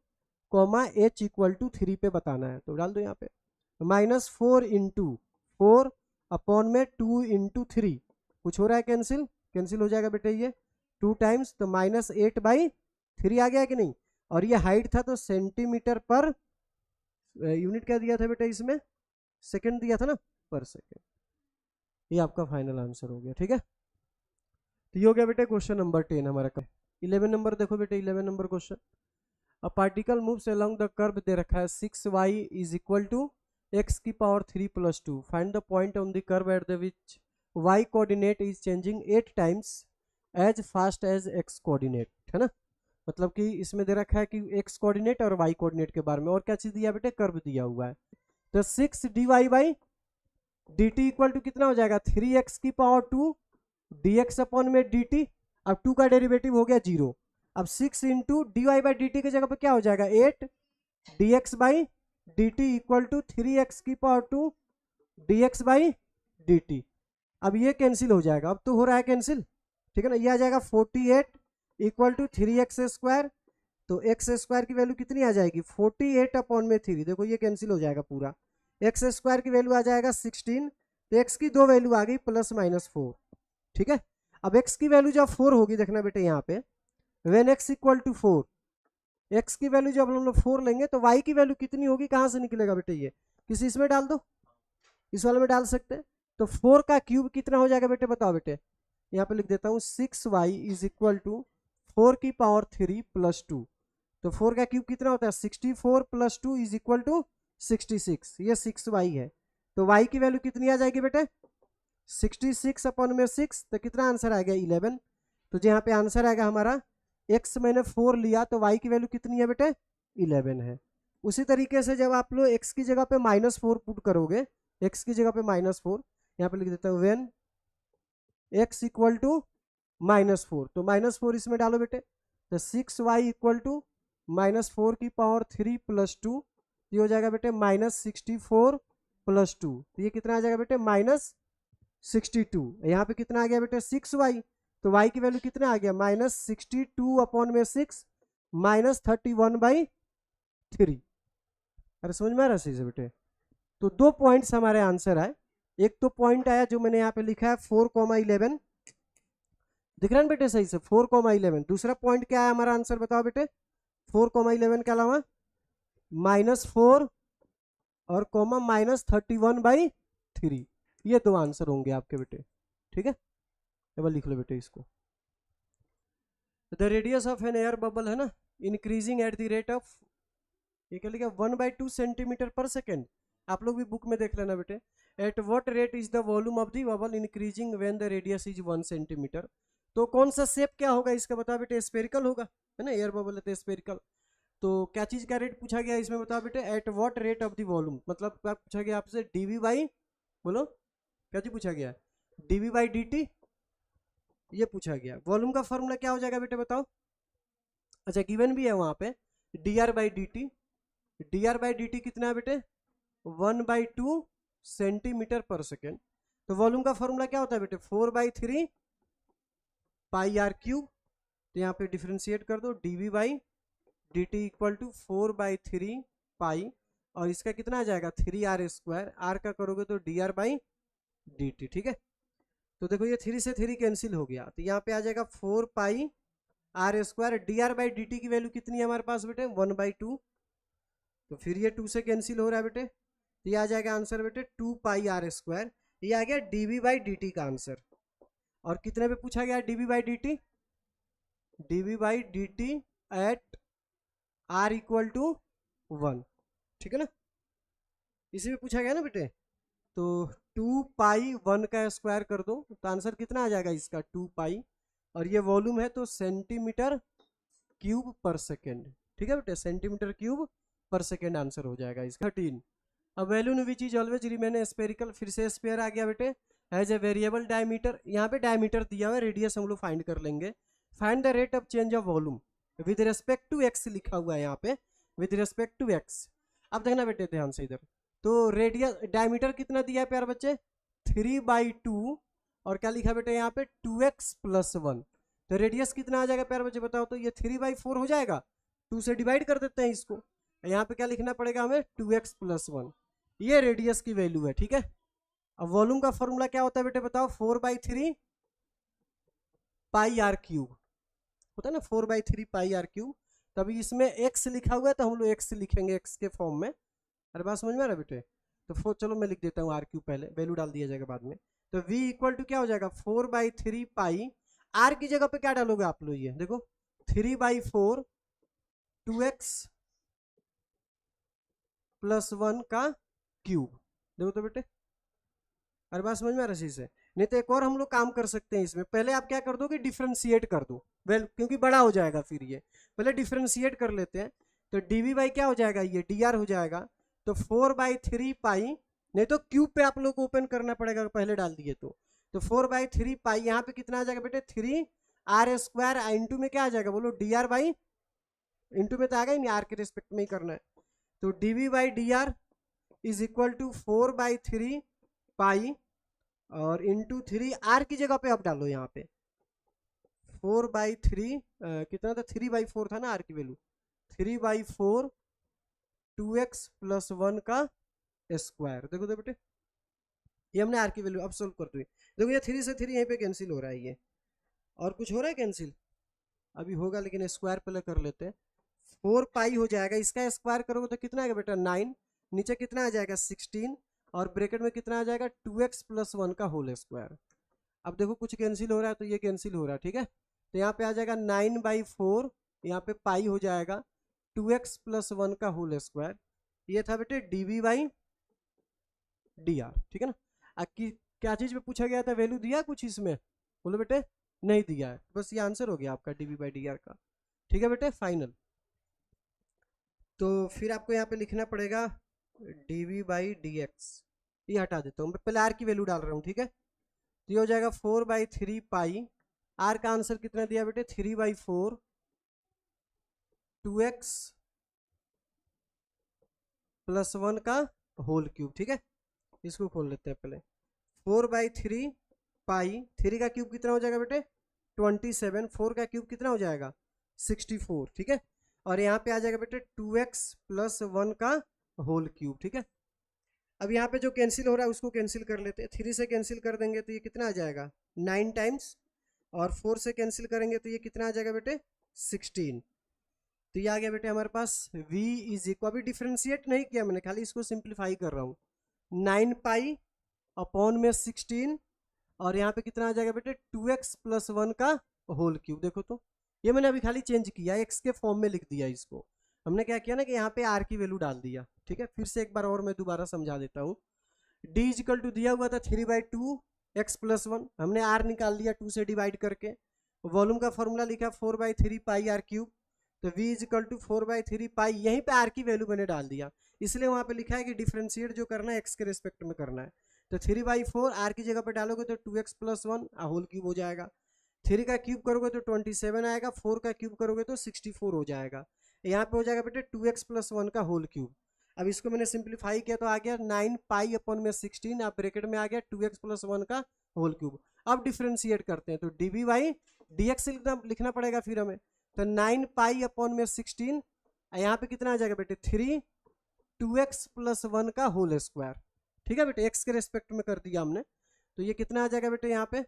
comma h equal to 3 पे बताना है, तो डाल दो यहाँ पे -4 इंटू 4 अपॉन में 2 इंटू 3, कुछ हो रहा है कैंसिल, कैंसिल हो जाएगा बेटे ये 2 टाइम्स, तो -8 बाई 3 आ गया कि नहीं। और ये हाइट था तो सेंटीमीटर पर यूनिट क्या दिया था बेटा इसमें, सेकंड दिया था ना, पर सेकंड। ये आपका फाइनल आंसर हो गया, ठीक है। तो ये हो गया बेटे क्वेश्चन नंबर 10 हमारा। 11 नंबर देखो बेटे, 11 number question, a particle moves along the curve दे रखा है 6y is equal to x की power 3 + 2, find the point on the curve at the which y coordinate is changing 8 times as fast as x coordinate, है ना। मतलब कि इसमें दे रखा है कि x कोऑर्डिनेट और y कोऑर्डिनेट के बारे में, और क्या चीज दिया बेटे, कर्व दिया हुआ है। तो 6 dy by dt equal to कितना हो जाएगा 3x की पावर 2 dx अपॉन में dt, अब 2 का डेरिवेटिव हो गया 0। अब 6 into D Y by D T की जगह पे क्या हो जाएगा 8 dx by D T equal to 3x की पावर 2 dx बाई dt। अब ये कैंसिल हो जाएगा, अब तो हो रहा है कैंसिल, ठीक है ना। ये आ जाएगा 48 इक्वल टू 3x स्क्वायर, तो x स्क्वायर की वैल्यू कितनी आ जाएगी 48 अपॉन में 3, देखो ये कैंसिल हो जाएगा पूरा, x स्क्वायर की वैल्यू आ जाएगा 16, तो x की 2 वैल्यू आ गई +-4, ठीक है। अब x की वैल्यू जब 4 होगी, देखना बेटे यहाँ पे when x equal to 4, x की वैल्यू जब हम लोग 4 लेंगे तो y की वैल्यू कितनी होगी, कहाँ से निकलेगा बेटे, ये किसी इसमें डाल दो, इस वाले में डाल सकते हैं। तो 4 का क्यूब कितना हो जाएगा बेटे बताओ बेटे, यहाँ पे लिख देता हूँ 6y इज इक्वल टू 4 की पावर 3 + 2, तो 4 का क्यूब कितना होता है 64 + 2 इज इक्वल टू 66, ये 6y है। तो y की वैल्यू कितनी आ जाएगी बेटे 66 अपॉन में 6, तो कितना आंसर आ गया 11। तो जो यहाँ पे आंसर आएगा हमारा, x मैंने 4 लिया तो y की वैल्यू कितनी है बेटे 11 है। उसी तरीके से जब आप लोग x की जगह पे -4 पुट करोगे, x की जगह पे -4, यहाँ पे लिख देता हूँ व्हेन x इक्वल टू -4, तो -4 इसमें डालो बेटे, तो 6y इक्वल टू -4 की पावर 3 + 2, ये हो जाएगा बेटे -64 + 2, तो ये कितना आ जाएगा बेटे -62। यहाँ पे कितना आ गया बेटे 6y, तो y की वैल्यू कितना आ गया -62 अपॉन में 6 -31/3। अरे समझ में आ रहा है सही से बेटे। तो 2 पॉइंट्स हमारे आंसर आए, एक तो पॉइंट आया जो मैंने यहाँ पे लिखा है 4,11, दिख रहा है बेटे सही से 4,11। दूसरा पॉइंट क्या है हमारा आंसर बताओ बेटे 4,11 के अलावा -4 और कॉमा -31/3, ये 2 आंसर होंगे आपके बेटे, ठीक है। अब लिख लो बेटे इसको, the radius of an air bubble है ना increasing at the rate of, ये क्या लिखा 1/2 सेंटीमीटर पर सेकेंड, आप लोग भी बुक में देख लेना बेटे। At what rate is the volume of the bubble increasing when the radius is 1 centimetre. तो कौन सा शेप क्या होगा इसका बताओ बेटे, स्फेरिकल होगा, है ना, एयर बबल है तो स्फेरिकल। तो क्या चीज का रेट पूछा गया इसमें बताओ बेटे, at what rate of the volume, मतलब क्या पूछा गया आपसे डीवी बाई, बोलो क्या चीज पूछा गया डीवी बाई dt, ये पूछा गया। वॉल्यूम का फॉर्मूला क्या हो जाएगा बेटे बताओ, अच्छा गिवन भी है वहां पे dr बाई dt कितना है बेटे 1/2 सेंटीमीटर पर सेकेंड। तो वॉल्यूम का फॉर्मूला क्या होता है बेटे 4/3 पाई आर क्यूब, तो यहाँ पे डिफ्रेंशिएट कर दो, D by D T equal to 4/3 pi, और इसका कितना आ जाएगा 3r², आर का करोगे तो D r by D T. ठीक है, तो देखो ये 3 से 3 कैंसिल हो गया, तो यहाँ पे आ जाएगा 4πr², D r by D T की वैल्यू कितनी है हमारे पास बेटे 1/2, तो फिर ये 2 से कैंसिल हो रहा है बेटे, तो ये आ जाएगा आंसर बेटे 2πr², ये आ गया dv बाई डी टी का आंसर। और कितने पे पूछा गया dv by D T, dv by D T at r equal to 1, ठीक है ना, इसी में पूछा गया ना बेटे। तो 2π1 का स्क्वायर कर दो तो आंसर कितना आ जाएगा इसका 2π, और ये वॉल्यूम है तो सेंटीमीटर क्यूब पर सेकेंड। ठीक है बेटे, centimetre cube per second answer हो जाएगा इसका। 13, a balloon which is always remain spherical, फिर से स्फीयर आ गया बेटे, एज ए वेरिएबल डायमीटर, यहाँ पे डायमीटर दिया हुआ है, रेडियस हम लोग फाइंड कर लेंगे। Find the rate of change of volume with respect to x लिखा हुआ है यहाँ पे, विद रिस्पेक्ट टू एक्स। अब देखना बेटे ध्यान से इधर, तो रेडियस डायमीटर कितना दिया है प्यार बच्चे 3/2, और क्या लिखा बेटे यहाँ पे 2x + 1, तो रेडियस कितना आ जाएगा प्यार बच्चे बताओ, तो ये 3/4 हो जाएगा, 2 से डिवाइड कर देते हैं इसको, यहाँ पे क्या लिखना पड़ेगा हमें 2x + 1, ये रेडियस की वैल्यू है। ठीक है, अब वॉल्यूम का फॉर्मूला क्या होता है बेटे बताओ 4/3 पाई आर क्यूब होता है ना, 4/3 पाई आर क्यूब, तभी इसमें x लिखा हुआ है तो हम लोग x लिखेंगे x के फॉर्म में। अरे बात समझ में आ रहा है बेटे, तो चलो मैं लिख देता हूँ आर क्यूब, पहले वैल्यू डाल दिया जाएगा बाद में, तो v इक्वल टू क्या हो जाएगा 4/3 पाई, आर की जगह पे क्या डालोगे आप लोग, ये देखो 3/4 2x + 1 का क्यूब, देखो तो बेटे, अरे बात समझ में आ रहा है से। नहीं तो एक और हम लोग काम कर सकते हैं इसमें, पहले आप क्या कर दो कि डिफ्रेंशिएट कर दो, वेल क्योंकि बड़ा हो जाएगा फिर ये, पहले डिफ्रेंशिएट कर लेते हैं, तो डीवी बाई क्या हो जाएगा ये डी आर हो जाएगा, तो 4/3 पाई, नहीं तो क्यूब पे आप लोग को ओपन करना पड़ेगा पहले डाल दिए तो 4/3 पाई, यहाँ पे कितना आ जाएगा बेटे 3r², इंटू में क्या आ जाएगा बोलो डी आर बाई, इंटू में तो आ गया ही नहीं, आर के रिस्पेक्ट में ही करना है, तो dv by D r is equal to 4/3 pi, और इंटू 3 आर की जगह पे आप डालो यहाँ पे 4/3 कितना था 3/4 था ना आर की वैल्यू, 3/4 2x + 1 का स्क्वायर, देखो तो बेटे ये हमने आर की वैल्यू अब सोल्व कर दी, देखो ये 3 से 3 यहीं पे कैंसिल हो रहा है, ये और कुछ हो रहा है कैंसिल अभी होगा, लेकिन स्क्वायर पहले कर लेते हैं, 4π हो जाएगा, इसका स्क्वायर करोगे तो कितना आएगा बेटा 9, नीचे कितना आ जाएगा 16, और ब्रैकेट में कितना आ जाएगा 2x + 1 का होल स्क्वायर। अब देखो कुछ कैंसिल हो रहा है तो ये कैंसिल हो रहा है, ठीक है, तो यहाँ पे आ जाएगा 9/4, यहाँ पे पाई हो जाएगा 2x + 1 का होल स्क्वायर, ये था बेटे dv बाई डी आर। ठीक है ना, क्या चीज पे पूछा गया था, वैल्यू दिया कुछ इसमें, बोलो बेटे नहीं दिया है, बस ये आंसर हो गया आपका dv बाई डी आर का। ठीक है बेटे, फाइनल, तो फिर आपको यहाँ पे लिखना पड़ेगा dv बाई डी एक्स, ये हटा देता हूँ, मैं पहले आर की वैल्यू डाल रहा हूँ। ठीक है, तो ये हो जाएगा 4/3 पाई, आर का आंसर कितना दिया बेटे 3/4 2x + 1 का होल क्यूब। ठीक है, इसको खोल लेते हैं पहले, 4/3 पाई, 3 का क्यूब कितना हो जाएगा बेटे 27, 4 का क्यूब कितना हो जाएगा 64। ठीक है, और यहाँ पे आ जाएगा बेटे 2x + 1 का होल क्यूब। ठीक है, अब यहाँ पे जो कैंसिल हो रहा है उसको कैंसिल कर लेते हैं, 3 से कैंसिल कर देंगे तो ये कितना आ जाएगा 9 टाइम्स, और 4 से कैंसिल करेंगे तो ये कितना आ जाएगा बेटे 16, तो ये आ गया बेटे हमारे पास v इज इक्वल, अभी डिफ्रेंशिएट नहीं किया मैंने, खाली इसको सिंप्लीफाई कर रहा हूँ, 9π अपॉन में 16, और यहाँ पे कितना आ जाएगा बेटे 2x + 1 का होल क्यूब। देखो तो ये मैंने अभी खाली चेंज किया, x के फॉर्म में लिख दिया, इसको हमने क्या किया ना कि यहाँ पे r की वैल्यू डाल दिया। ठीक है, फिर से एक बार और मैं दोबारा समझा देता हूँ, d इक्वल टू दिया हुआ था 3/2 x + 1, हमने r निकाल लिया 2 से डिवाइड करके, वॉल्यूम का फॉर्मूला लिखा 4/3 पाई आर क्यूब, तो v इक्वल टू 4/3 पाई, यहीं पे r की वैल्यू मैंने डाल दिया, इसलिए वहाँ पे लिखा है कि डिफ्रेंशिएट जो करना है x के रिस्पेक्ट में करना है, तो 3/4 r की जगह पे डालोगे तो 2x + 1 होल क्यूब हो जाएगा, 3 का क्यूब करोगे तो 27 आएगा, 4 का क्यूब करोगे तो 64 हो जाएगा, यहाँ पे हो जाएगा बेटे 2x + 1 का होल क्यूब। अब इसको मैंने सिंप्लीफाई किया तो आ गया 9π अपॉन में 16, अब ब्रैकेट में आ गया 2x + 1 का होल क्यूब। अब डिफ्रेंशिएट करते हैं तो dv बाई dx लिखना पड़ेगा फिर हमें, तो 9 पाई अपॉन में 16, यहाँ पे कितना आ जाएगा बेटे 3 2x प्लस 1 का होल स्क्वायर। ठीक है बेटे, x के रेस्पेक्ट में कर दिया हमने, तो ये कितना आ जाएगा बेटे यहाँ पे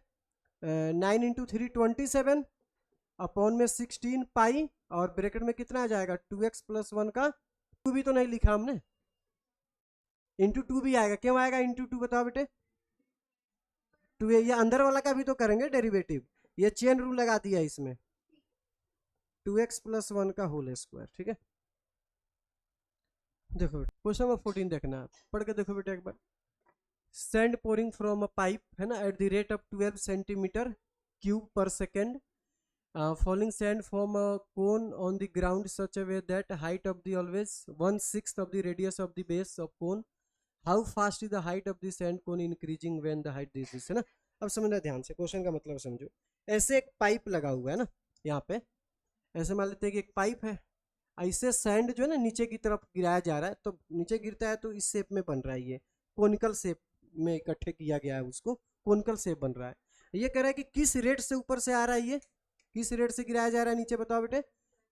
9 इंटू 3 27 अपॉन में 16 पाई, और ब्रैकेट में कितना आ जाएगा 2x प्लस 1 का 2 भी तो नहीं लिखा हमने, इंटू 2 भी आएगा, क्यों आएगा इंटू 2 बताओ बेटे, 2 ये अंदर वाला का भी तो करेंगे डेरिवेटिव, ये चेन रूल लगा दिया इसमें, 2x प्लस 1 का होल स्क्वायर। ठीक है, देखो क्वेश्चन नंबर 14 देखना, पढ़ के देखो बेटा एक बार। Sand pouring from a pipe है ना at the rate of 12 centimetre cube per second, falling sand from a cone on the ground such a way that height of the always 1/6 of the radius of the base of cone. How fast is the height of the sand cone increasing when the height decreases, है ना। अब समझना ध्यान से, question का मतलब समझो। ऐसे एक पाइप लगा हुआ है ना यहाँ पे, ऐसे मान लेते हैं कि एक पाइप है, ऐसे सैंड जो है ना नीचे की तरफ गिराया जा रहा है, तो नीचे गिरता है तो इस शेप में बन रहा है, ये कोनिकल शेप में इकट्ठे किया गया है, उसको कोनिकल शेप बन रहा है। ये कह रहा है कि किस रेट से ऊपर से आ रहा है, ये किस रेट से गिराया जा रहा है नीचे, बताओ बेटे।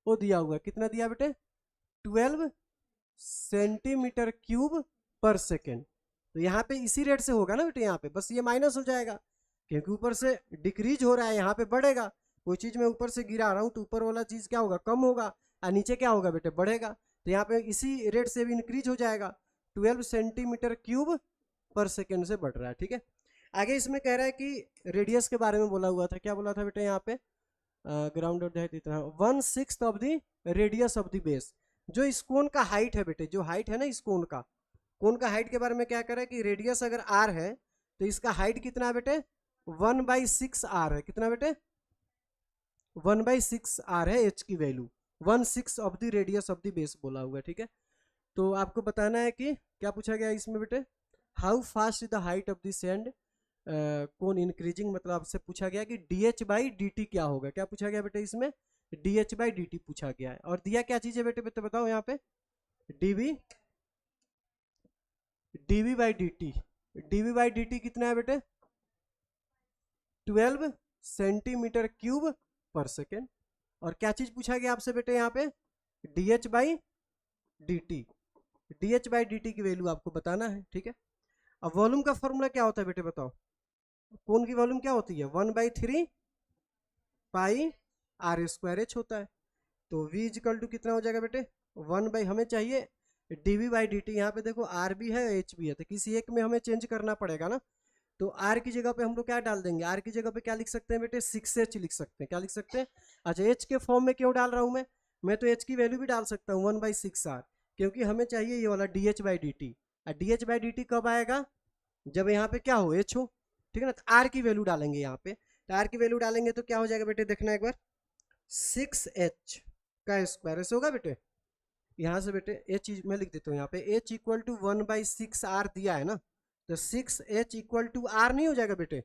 वो दिया हुआ है, कितना दिया बेटे 12 सेंटीमीटर क्यूब पर सेकेंड, तो यहाँ पे इसी रेट से होगा ना बेटे, यहाँ पे बस ये माइनस हो जाएगा क्योंकि ऊपर से डिक्रीज हो रहा है, यहाँ पे बढ़ेगा। कोई चीज में ऊपर से गिरा रहा हूँ तो ऊपर वाला चीज क्या होगा, कम होगा, और नीचे क्या होगा बेटे, बढ़ेगा, तो यहाँ पे इसी रेट से भी इंक्रीज हो जाएगा, 12 सेंटीमीटर क्यूब पर सेकेंड से बढ़ रहा है। ठीक है, आगे इसमें कह रहा है कि रेडियस के बारे में बोला हुआ था, क्या बोला था बेटे यहाँ पे, ग्राउंड इतना 1/6 of the radius of the base, जो इस कोन का हाइट है बेटे, जो हाइट है ना इस कोन का हाइट के बारे में क्या करे कि रेडियस अगर r है तो इसका हाइट कितना है बेटे 1/6 r है, कितना बेटे 1/6 r है, h की value 1/6 of the radius of the base बोला हुआ है। ठीक है, तो आपको बताना है कि क्या पूछा गया इसमें बेटे, how fast is the height of the sand कौन इंक्रीजिंग, मतलब आपसे पूछा गया कि dh/dt क्या होगा, क्या पूछा गया बेटे इसमें dh/dt पूछा गया है, और दिया क्या चीज है बेटे बताओ यहाँ पे dv/dt कितना है बेटे 12 सेंटीमीटर क्यूब पर सेकेंड, और क्या चीज पूछा गया आपसे बेटे यहाँ पे dh/dt की वैल्यू आपको बताना है। ठीक है, अब वॉल्यूम का फॉर्मूला क्या होता है बेटे बताओ, कोन की वॉल्यूम क्या होती है 1/3 पाई r स्क्वायर h होता है, तो v इक्वल टू कितना हो जाएगा बेटे 1 हमें चाहिए dv/dt, यहाँ पे देखो r भी है h भी है, तो किसी एक में हमें चेंज करना पड़ेगा ना, तो r की जगह पे हम लोग क्या डाल देंगे, r की जगह पे क्या लिख सकते हैं बेटे 6h लिख सकते हैं, क्या लिख सकते हैं, अच्छा h के फॉर्म में क्यों डाल रहा हूँ मैं तो h की वैल्यू भी डाल सकता हूँ 1/6r, क्योंकि हमें चाहिए ये वाला dh/dt, और dh/dt कब आएगा जब यहाँ पे क्या हो h हो। ठीक है ना, तो r की वैल्यू डालेंगे यहाँ पे, तो r की वैल्यू डालेंगे तो क्या हो जाएगा बेटे, देखना एक बार 6h का स्क्वायर ऐसे होगा बेटे, यहाँ से बेटे h मैं लिख देता हूँ यहाँ पे h इक्वल टू 1/6r दिया है ना, तो 6h इक्वल टू r नहीं हो जाएगा बेटे,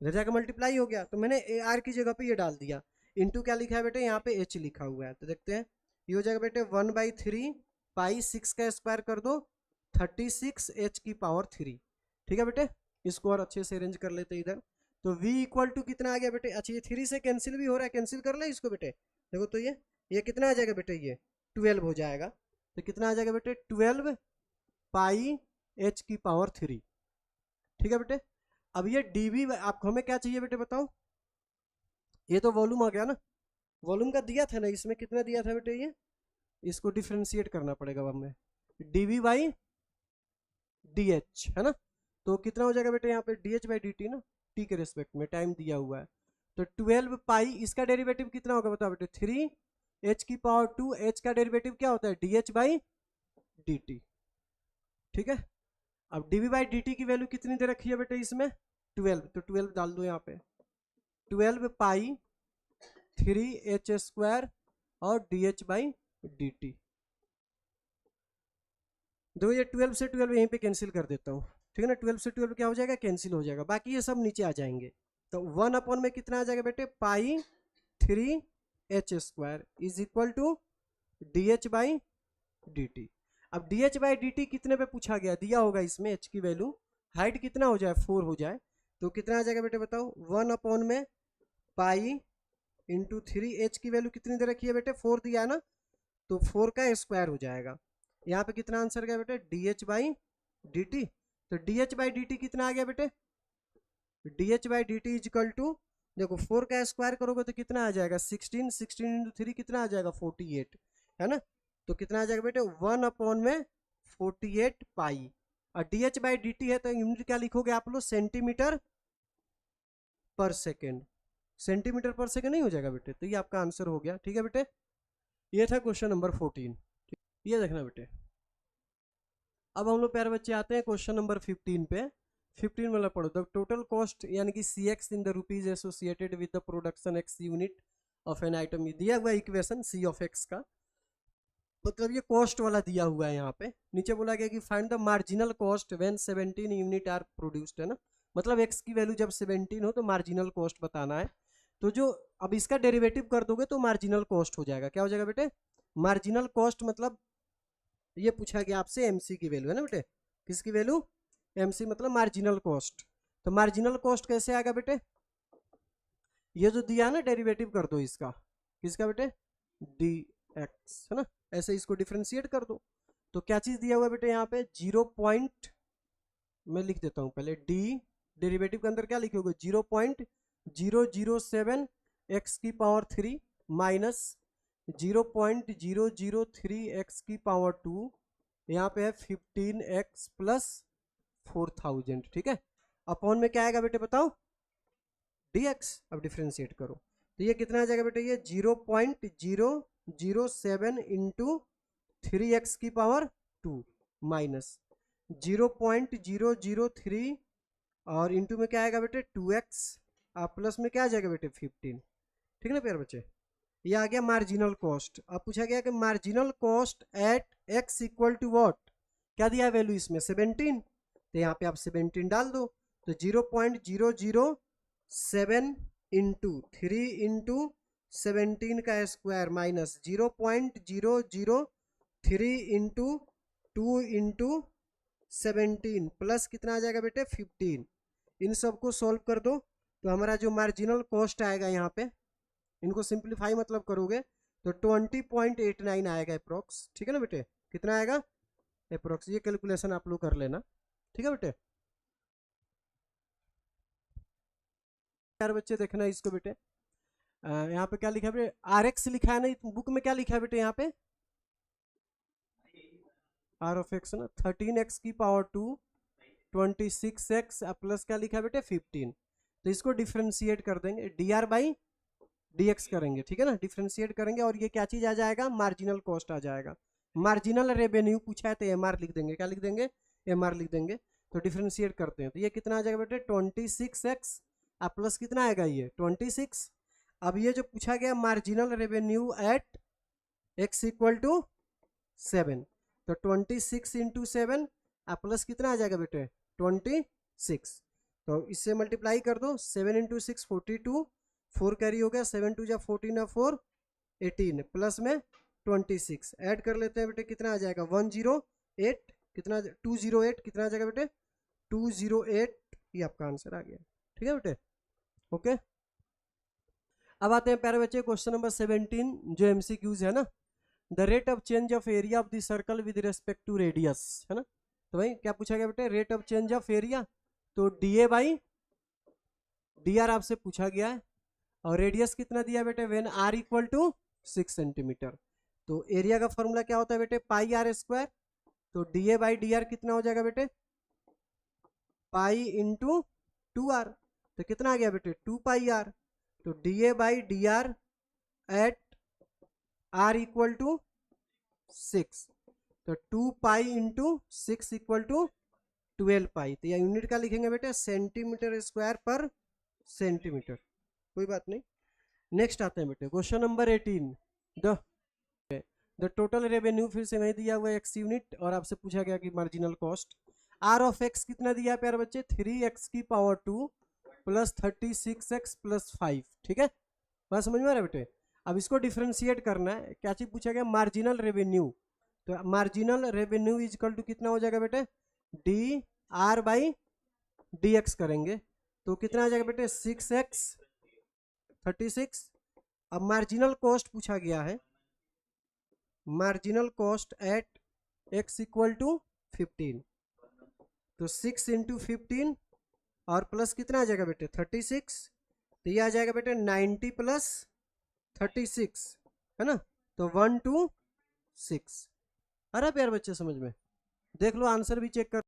इधर जाकर मल्टीप्लाई हो गया, तो मैंने r की जगह पे ये डाल दिया, इंटू क्या लिखा है बेटे यहाँ पे h लिखा हुआ है, तो देखते हैं ये हो जाएगा बेटे 1/3 पाई 6 का स्क्वायर कर दो 36h की पावर 3। ठीक है बेटे, इसको और अच्छे से अरेंज कर लेते इधर, तो v इक्वल टू कितना आ गया बेटे, अच्छा ये 3 से कैंसिल भी हो रहा है, कैंसिल कर ले इसको बेटे, देखो तो ये कितना आ जाएगा बेटे, ये 12 हो जाएगा, तो कितना आ जाएगा बेटे 12 पाई h की पावर 3। ठीक है बेटे, अब ये dv आपको हमें क्या चाहिए बेटे बताओ, ये तो वॉल्यूम आ गया ना, वॉल्यूम का दिया था ना इसमें, कितना दिया था बेटे, ये इसको डिफ्रेंशिएट करना पड़ेगा अब हमें dv/dh है ना, तो कितना हो जाएगा बेटे यहाँ पे dh/dt ना, t के रेस्पेक्ट में टाइम दिया हुआ है, तो 12 पाई इसका डेरिवेटिव कितना होगा बताओ बेटे 3h की पावर 2, h का डेरिवेटिव क्या होता है dh/dt। ठीक है, अब dv/dt की वैल्यू कितनी दे रखी है बेटे इसमें 12, तो 12 डाल दो यहाँ पे 12 पाई 3h स्क्वायर और dh/dt, देखो ये 12 से 12 यहीं पे कैंसिल कर देता हूँ। ठीक है ना, 12 से 12 क्या हो जाएगा, कैंसिल हो जाएगा, बाकी ये सब नीचे आ जाएंगे, तो 1 अपॉन में कितना आ जाएगा बेटे pi 3h square is equal to dh/dt। अब dh/dt कितने पे पूछा गया, दिया होगा इसमें h की वैल्यू, हाइट कितना हो जाए 4 हो जाए, तो कितना आ जाएगा बेटे बताओ 1 अपॉन में पाई इंटू 3h की वैल्यू कितनी दे रखी है बेटे 4 दिया है ना, तो 4 का स्क्वायर हो जाएगा। यहाँ पे कितना आंसर गया बेटे D H by D T. तो D H by D T कितना आ गया बेटे, D H by D T is equal to, देखो 4 का स्क्वायर करोगे तो कितना आ जाएगा 16, 16 इंटू 3 कितना आ जाएगा 48 है ना। तो कितना आ जाएगा बेटे 1/48 पाई। और D H by D T है तो यूनिट क्या लिखोगे आप लोग centimetre per second, centimetre per second नहीं हो जाएगा बेटे। तो ये आपका आंसर हो गया, ठीक है बेटे। ये था क्वेश्चन नंबर 14। ये देखना बेटे, अब हम लोग प्यारे बच्चे आते हैं क्वेश्चन नंबर 15 पे। 15 वाला पढ़ो, द टोटल कॉस्ट यानी कि C X in the rupees associated with the production X unit of an item, दिया हुआ इक्वेशन सी ऑफ एक्स का, मतलब ये कॉस्ट वाला दिया हुआ है। यहाँ पे नीचे बोला गया कि find the marginal cost when 17 unit are produced, है ना, मतलब एक्स की वैल्यू जब 17 हो तो मार्जिनल कॉस्ट बताना है। तो जो अब इसका डेरिवेटिव कर दोगे तो मार्जिनल कॉस्ट हो जाएगा। क्या हो जाएगा बेटे मार्जिनल कॉस्ट, मतलब ये पूछा गया आपसे एमसी की वैल्यू है ना बेटे, किसकी वैल्यू एमसी मतलब मार्जिनल कॉस्ट। तो मार्जिनल कॉस्ट कैसे आएगा बेटे, ये जो दिया है ना डेरिवेटिव कर दो इसका, किसका बेटे डी एक्स है ना, ऐसे इसको डिफ्रेंशिएट कर दो। तो क्या चीज दिया हुआ है बेटे यहाँ पे 0. मैं लिख देता हूँ पहले, डी डेरिवेटिव के अंदर क्या लिखोगे 0.007 एक्स की पावर 3 माइनस 0.003 एक्स की पावर 2, यहाँ पे है 15x प्लस 4000, ठीक है। अपॉन में क्या आएगा बेटे बताओ dx। अब डिफ्रेंशिएट करो तो ये कितना आ जाएगा बेटे, ये 0.007 इंटू 3x की पावर 2 माइनस 0.003 और इंटू में क्या आएगा बेटे 2x और प्लस में क्या आ जाएगा बेटे 15, ठीक है ना प्यारे बच्चे। ये आ गया मार्जिनल कॉस्ट। अब पूछा गया कि marginal cost at x equal to what, क्या दिया है वैल्यू इसमें 17, तो यहाँ पे आप 17 डाल दो। तो 0.007 इंटू 3 इंटू 17 का square minus 0.003 into 2 into 17 plus कितना आ जाएगा बेटे 15। इन सबको सॉल्व कर दो तो हमारा जो मार्जिनल कॉस्ट आएगा यहाँ पे, इनको सिंप्लीफाई मतलब करोगे तो 20.89 आएगा अप्रोक्स, ठीक है ना बेटे, कितना आएगा अप्रोक्स, ये कैलकुलेशन आप लोग कर लेना, ठीक है बेटे। यार बच्चे देखना इसको बेटे, यहाँ पे क्या लिखा है बेटे आर एक्स लिखा है ना बुक में, क्या लिखा है बेटे यहाँ पे आर ऑफ एक्स ना 13x की पावर 2 26x प्लस क्या लिखा है बेटे 15। तो इसको डिफ्रेंशिएट कर देंगे D r by d x करेंगे, ठीक है ना, डिफ्रेंशिएट करेंगे और ये क्या चीज आ जाएगा मार्जिनल कॉस्ट आ जाएगा। मार्जिनल रेवेन्यू पूछा है तो एम आर लिख देंगे, क्या लिख देंगे एम आर लिख देंगे। तो डिफ्रेंशिएट करते हैं तो ये कितना आ जाएगा बेटे 26x प्लस कितना आएगा ये 26। अब ये जो पूछा गया marginal revenue at x equal to 7, तो 26 इंटू 7 प्लस कितना आ जाएगा बेटे 26। तो इससे मल्टीप्लाई कर दो 7 इंटू 6 42, 4 कैरी हो गया 7 2 जा 14 और 4 18 प्लस में 26 ऐड कर लेते हैं बेटे कितना आ जाएगा 108, कितना 208 कितना आ जाएगा बेटे 208, ये आपका आंसर आ गया, ठीक है बेटे ओके। अब आते हैं प्यारे बच्चे क्वेश्चन नंबर 17 जो एमसीक्यूज है ना, the rate of change of area of the circle with respect to radius, है ना। तो भाई क्या पूछा गया बेटे rate of change of area, तो D A by D R आपसे पूछा गया है और रेडियस कितना दिया बेटे when R equal to 6 centimetre. तो एरिया का फॉर्मूला क्या होता है बेटे पाई आर स्क्वायर, तो D A by D R कितना हो जाएगा बेटे पाई इंटू 2r, तो कितना आ गया बेटे 2 पाई आर। तो D A by D R at are equal to 6, तो 2 pi into 6 equal to 12 pi. तो यह यूनिट का लिखेंगे बेटे सेंटीमीटर स्क्वायर पर सेंटीमीटर, कोई बात नहीं। नेक्स्ट आते हैं बेटे question number 18, the total revenue, फिर से वही दिया हुआ एक्स यूनिट और आपसे पूछा गया कि marginal cost r of x कितना दिया है प्यारे बच्चे 3x की पावर 2 प्लस 36x प्लस 5, ठीक है बात समझ में आ रहा है बेटे। अब इसको डिफ्रेंशिएट करना है, क्या चीज पूछा गया मार्जिनल रेवेन्यू, तो marginal revenue is equal to कितना हो जाएगा बेटे d r by d x करेंगे, तो कितना आ जाएगा बेटे 6x 36 अब मार्जिनल कॉस्ट पूछा गया है, marginal cost at x equal to 15, तो 6 इंटू 15 और प्लस कितना आ जाएगा बेटे 36, तो ये आ जाएगा बेटे 90 प्लस 36, है ना, तो 126। आ रहा प्यार बच्चे समझ में, देख लो आंसर भी चेक कर।